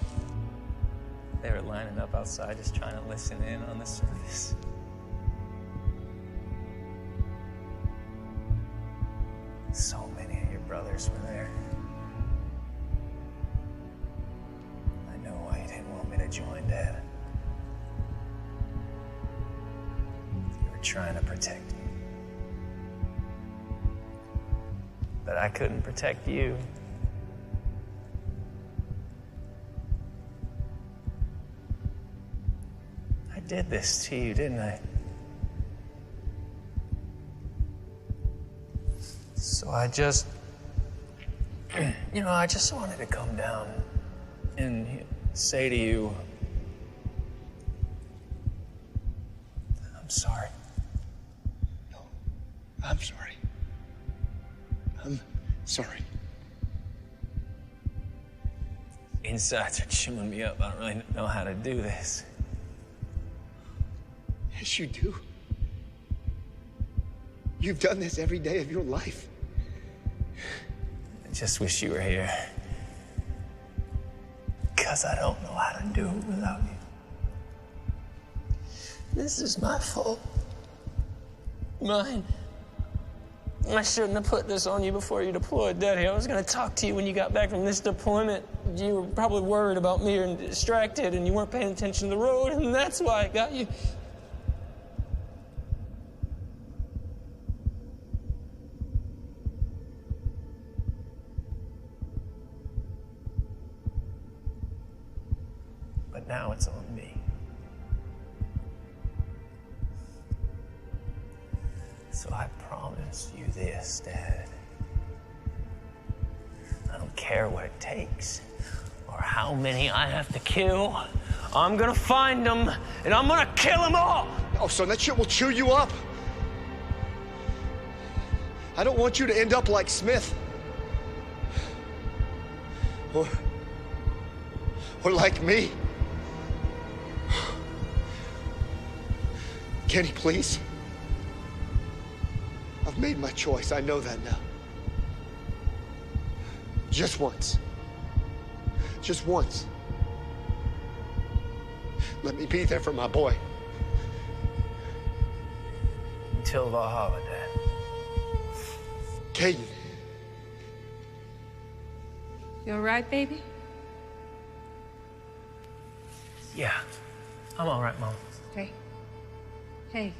They were lining up outside just trying to listen in on the service. So many of your brothers were there. I know why you didn't want me to join, Dad. You were trying to protect me. But I couldn't protect you. I did this to you, didn't I? So I just, I just wanted to come down and say to you, I'm sorry. No, I'm sorry. I'm sorry. Insides are chewing me up. I don't really know how to do this. Yes, you do. You've done this every day of your life. I just wish you were here. Because I don't know how to do it without you. This is my fault. Mine. I shouldn't have put this on you before you deployed, Daddy. I was going to talk to you when you got back from this deployment. You were probably worried about me and distracted, and you weren't paying attention to the road, and that's why I got you. But now it's on me. So I promise you this, Dad. I don't care what it takes or how many I have to kill. I'm gonna find them and I'm gonna kill them all. Oh, son, that shit will chew you up. I don't want you to end up like Smith. Or like me. Kenny, please. I've made my choice. I know that now. Just once. Just once. Let me be there for my boy. Until Valhalla, Dad. Caden. You all right, baby? Yeah, I'm all right, Mom. Hey. Hey.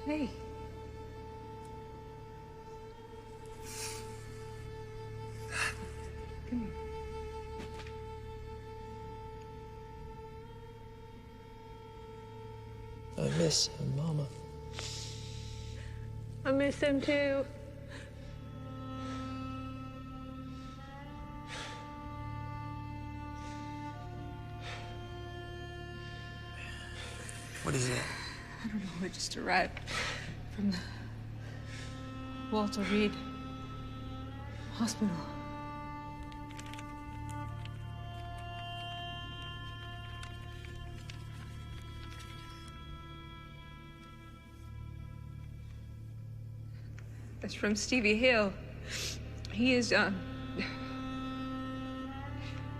Hey. Come here. I miss him, Mama. I miss him too. What is it? I don't know. We just arrived from the Walter Reed Hospital. That's from Stevie Hill. He is,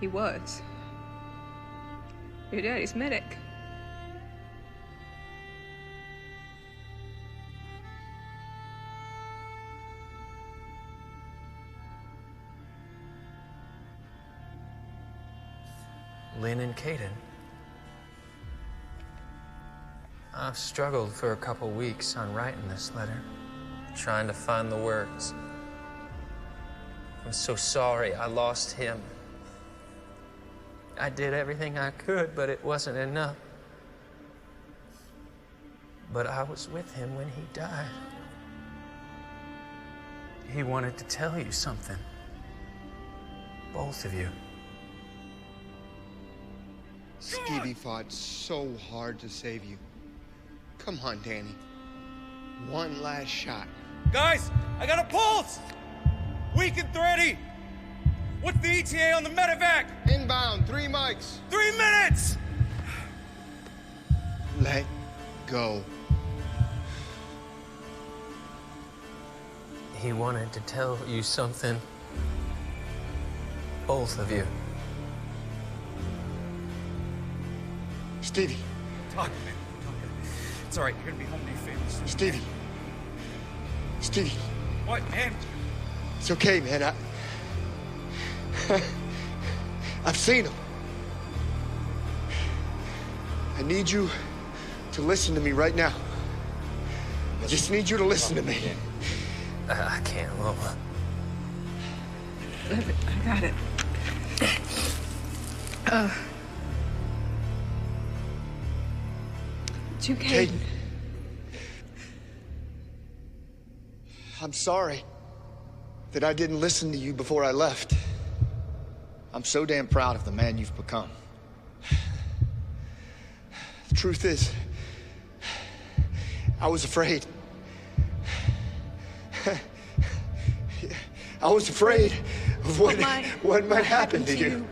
he was your daddy's medic. Lynn and Caden. I've struggled for a couple weeks on writing this letter, trying to find the words. I'm so sorry I lost him. I did everything I could, but it wasn't enough. But I was with him when he died. He wanted to tell you something. Both of you. Stevie fought so hard to save you. Come on, Danny. One last shot. Guys, I got a pulse! Weak and thready! What's the ETA on the medevac? Inbound, 3 mics. 3 minutes! Let go. He wanted to tell you something. Both of you. Stevie. Talk to me. It's all right. You're gonna be home to your family soon. Stevie. Stevie. What, man? It's okay, man. I've seen him. I need you to listen to me right now. I just need you to listen to me. I can't, Mama. I got it. To Caden. I'm sorry that I didn't listen to you before I left. I'm so damn proud of the man you've become. The truth is, I was afraid. I was afraid of what might happen to you.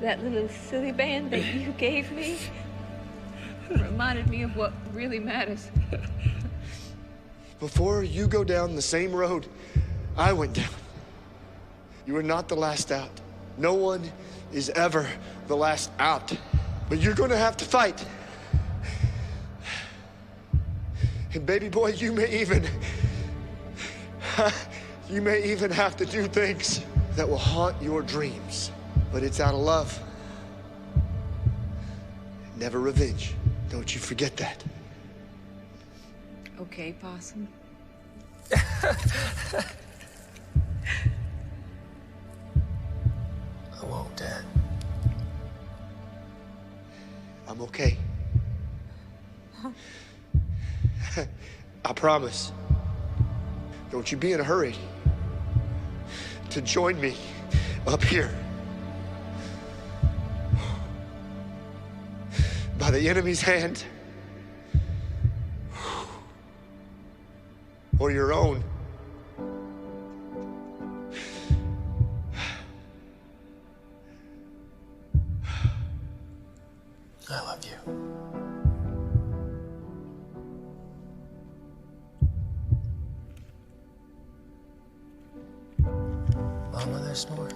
That little silly band that you gave me reminded me of what really matters. Before you go down the same road I went down, you are not the last out. No one is ever the last out. But you're gonna have to fight. And baby boy, you may even have to do things that will haunt your dreams. But it's out of love. Never revenge. Don't you forget that. Okay, Possum. I won't, Dad. I'm okay. I promise. Don't you be in a hurry to join me up here. By the enemy's hand, or your own. I love you. Mama, there's more.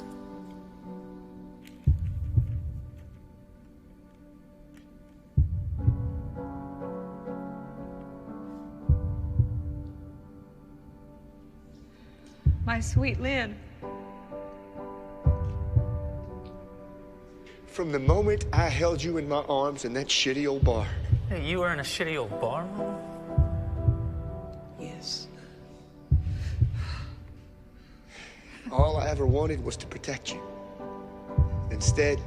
My sweet Lynn. from the moment I held you in my arms in that shitty old bar. Hey, you were in a shitty old bar, Mom? Yes. All I ever wanted was to protect you. Instead,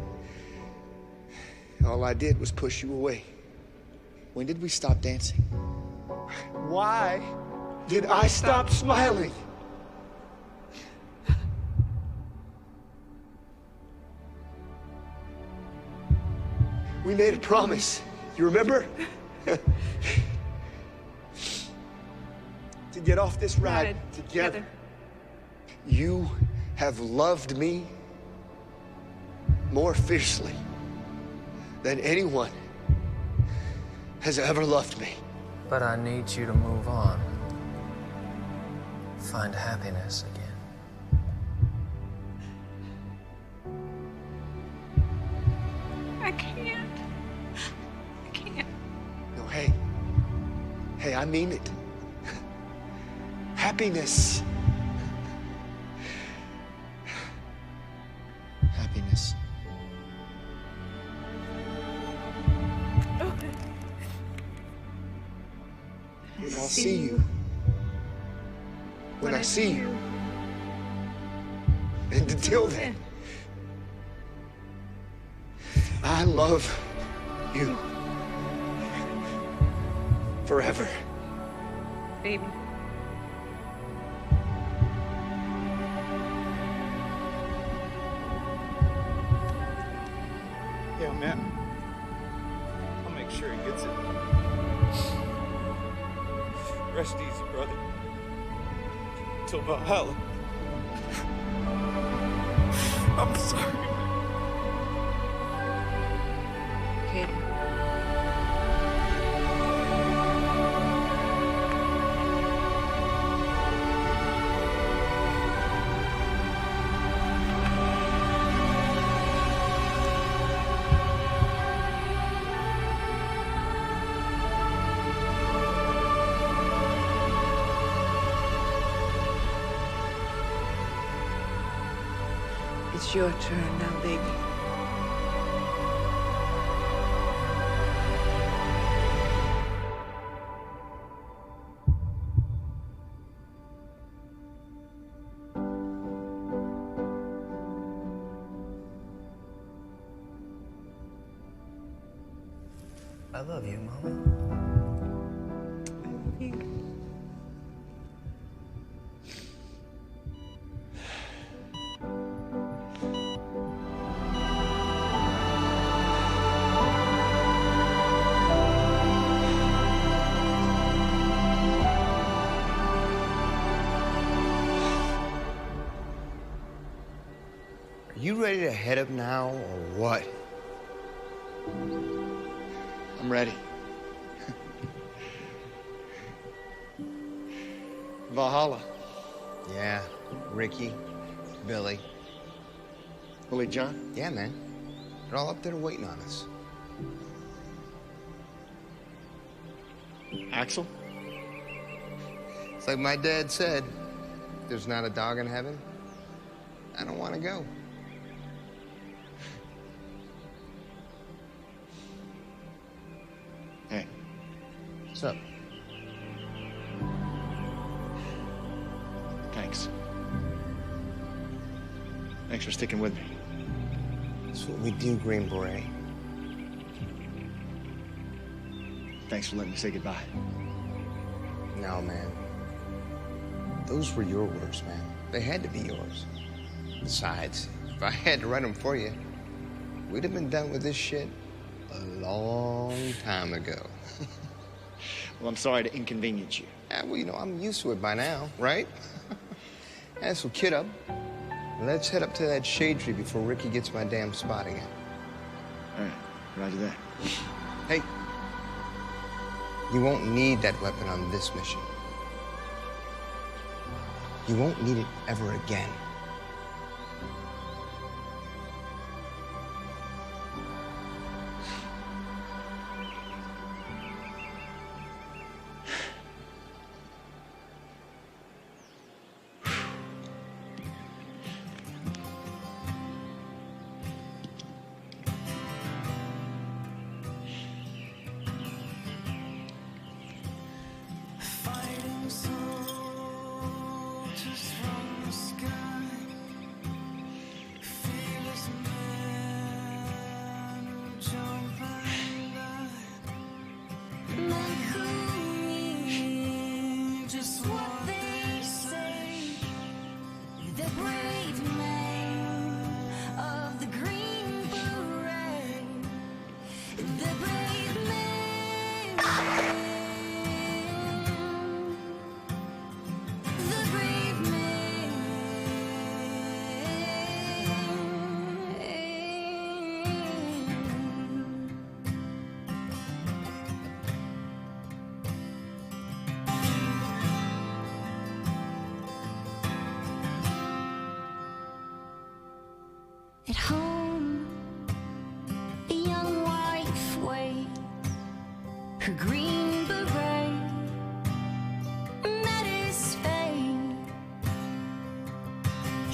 all I did was push you away. When did we stop dancing? Why did I stop smiling? We made a promise. You remember? To get off this ride together. You have loved me more fiercely than anyone has ever loved me. But I need you to move on. Find happiness again. I can't. I can't. No, hey. Hey, I mean it. Happiness. Happiness. When I'll see you. When I see you. And until then, I love you. Forever. Baby. Yeah, man. I'll make sure he gets it. Rest easy, brother. Till Valhalla. I'm sorry. Kaden. It's your turn now, baby. I love you, Mama. I love you. Are you ready to head up now, or what? I'm ready. Valhalla. Yeah, Ricky, Billy. Willie John? Yeah, man. They're all up there waiting on us. Axel? It's like my dad said, there's not a dog in heaven. I don't want to go. Hey. What's up? Thanks. Thanks for sticking with me. That's what we do, Green Beret. Thanks for letting me say goodbye. No, man. Those were your words, man. They had to be yours. Besides, if I had to write them for you, we'd have been done with this shit a long time ago. Well, I'm sorry to inconvenience you. Yeah, well, you know, I'm used to it by now, right? Yeah, so kid up. Let's head up to that shade tree before Ricky gets my damn spot again. All right, roger that. Hey, you won't need that weapon on this mission. You won't need it ever again.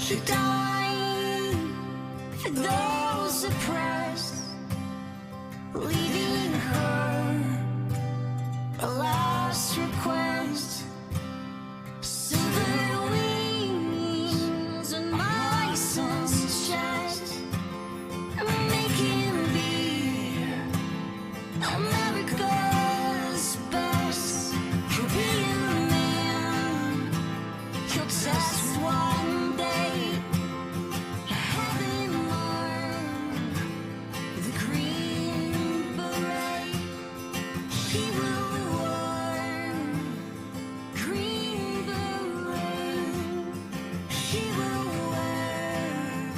He died for those oppressed, leaving her a last request. Silver wings on my son's chest, make him be America's best. He'll be a man, he'll test one day. Have him learn the Green Beret. He will wear Green Beret. He will wear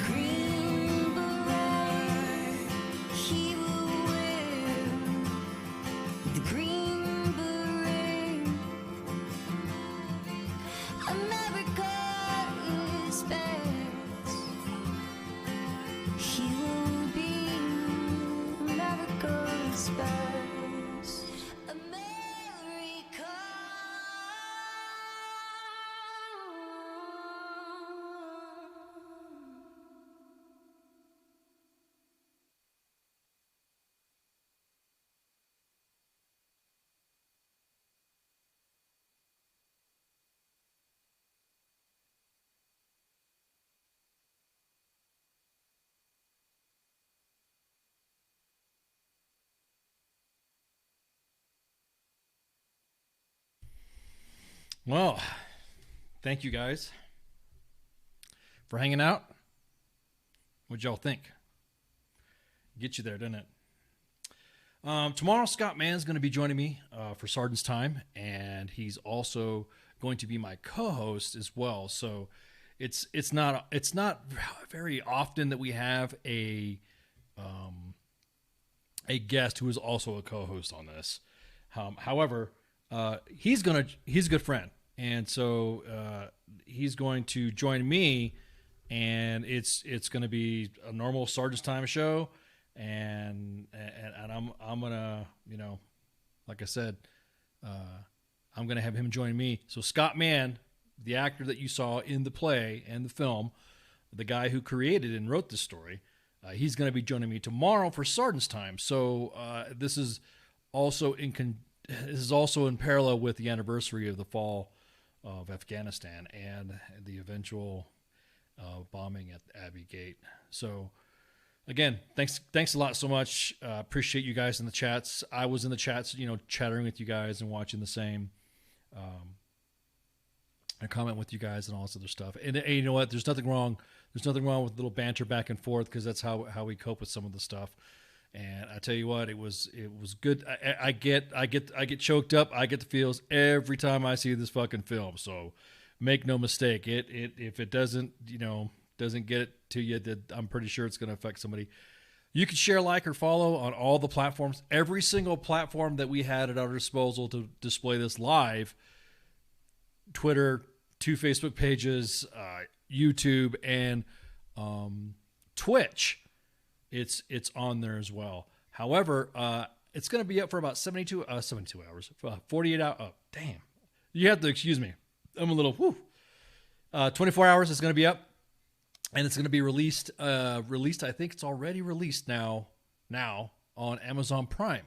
Green Beret. He will wear the Green Beret. America is best. He will be America's best. America. Well, thank you guys for hanging out. What'd y'all think? Get you there, didn't it? Tomorrow, Scott Mann's going to be joining me for Sergeant's Time, and he's also going to be my co-host as well. So it's not very often that we have a guest who is also a co-host on this. However, he's a good friend, and so he's going to join me, and it's going to be a normal Sergeant's Time show, and I'm gonna, like I said, I'm gonna have him join me. So Scott Mann, the actor that you saw in the play and the film, the guy who created and wrote this story, he's going to be joining me tomorrow for Sergeant's Time. So this is also in parallel with the anniversary of the fall of Afghanistan and the eventual bombing at Abbey Gate. So again, thanks a lot so much. Appreciate you guys in the chats. I was in the chats, chattering with you guys and watching the same. I comment with you guys and all this other stuff. And you know what? There's nothing wrong. There's nothing wrong with a little banter back and forth, because that's how we cope with some of the stuff. And I tell you what, it was good. I get choked up. I get the feels every time I see this fucking film. So make no mistake, if it doesn't get it to you, that I'm pretty sure it's going to affect somebody. You can share, like, or follow on all the platforms. Every single platform that we had at our disposal to display this live: Twitter, 2 Facebook pages, YouTube, and Twitch. It's on there as well. However, it's going to be up for about 72 hours, 48 hours. Oh, damn. You have to excuse me. I'm a little, 24 hours is going to be up, and it's going to be released. I think it's already released now on Amazon Prime.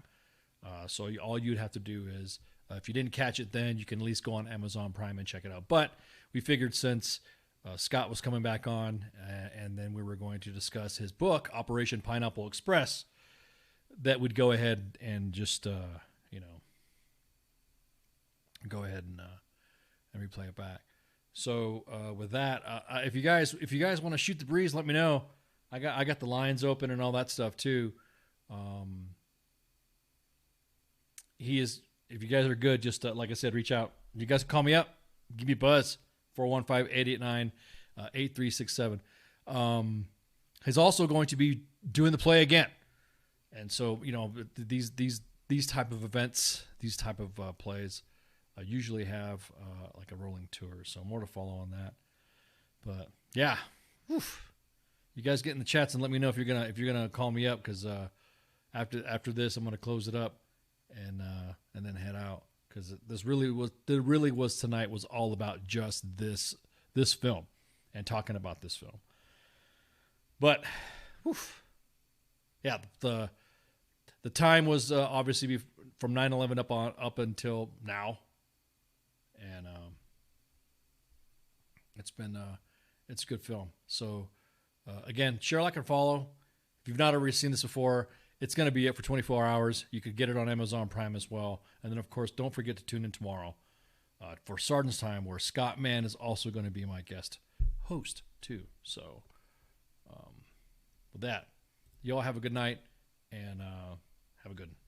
So all you'd have to do is, if you didn't catch it then, you can at least go on Amazon Prime and check it out. But we figured since Scott was coming back on, and then we were going to discuss his book, Operation Pineapple Express, that would go ahead and just, go ahead and replay it back. So with that, if you guys want to shoot the breeze, let me know. I got the lines open and all that stuff too. If you guys are good, just like I said, reach out. You guys can call me up, give me a buzz, 415-889-8367. He's also going to be doing the play again. And so, these type of events, these type of plays usually have like a rolling tour. So more to follow on that. But yeah, you guys get in the chats and let me know if you're gonna call me up, because after this I'm gonna close it up and then head out, because tonight was all about just this film. and talking about this film. But, oof, yeah, the time was obviously from 9/11 up until now, and it's a good film. So again, share, like, and follow. If you've not already seen this before, it's going to be up for 24 hours. You could get it on Amazon Prime as well. And then, of course, don't forget to tune in tomorrow for Sergeant's Time, where Scott Mann is also going to be my guest host, too. So, with that, you all have a good night, and have a good one.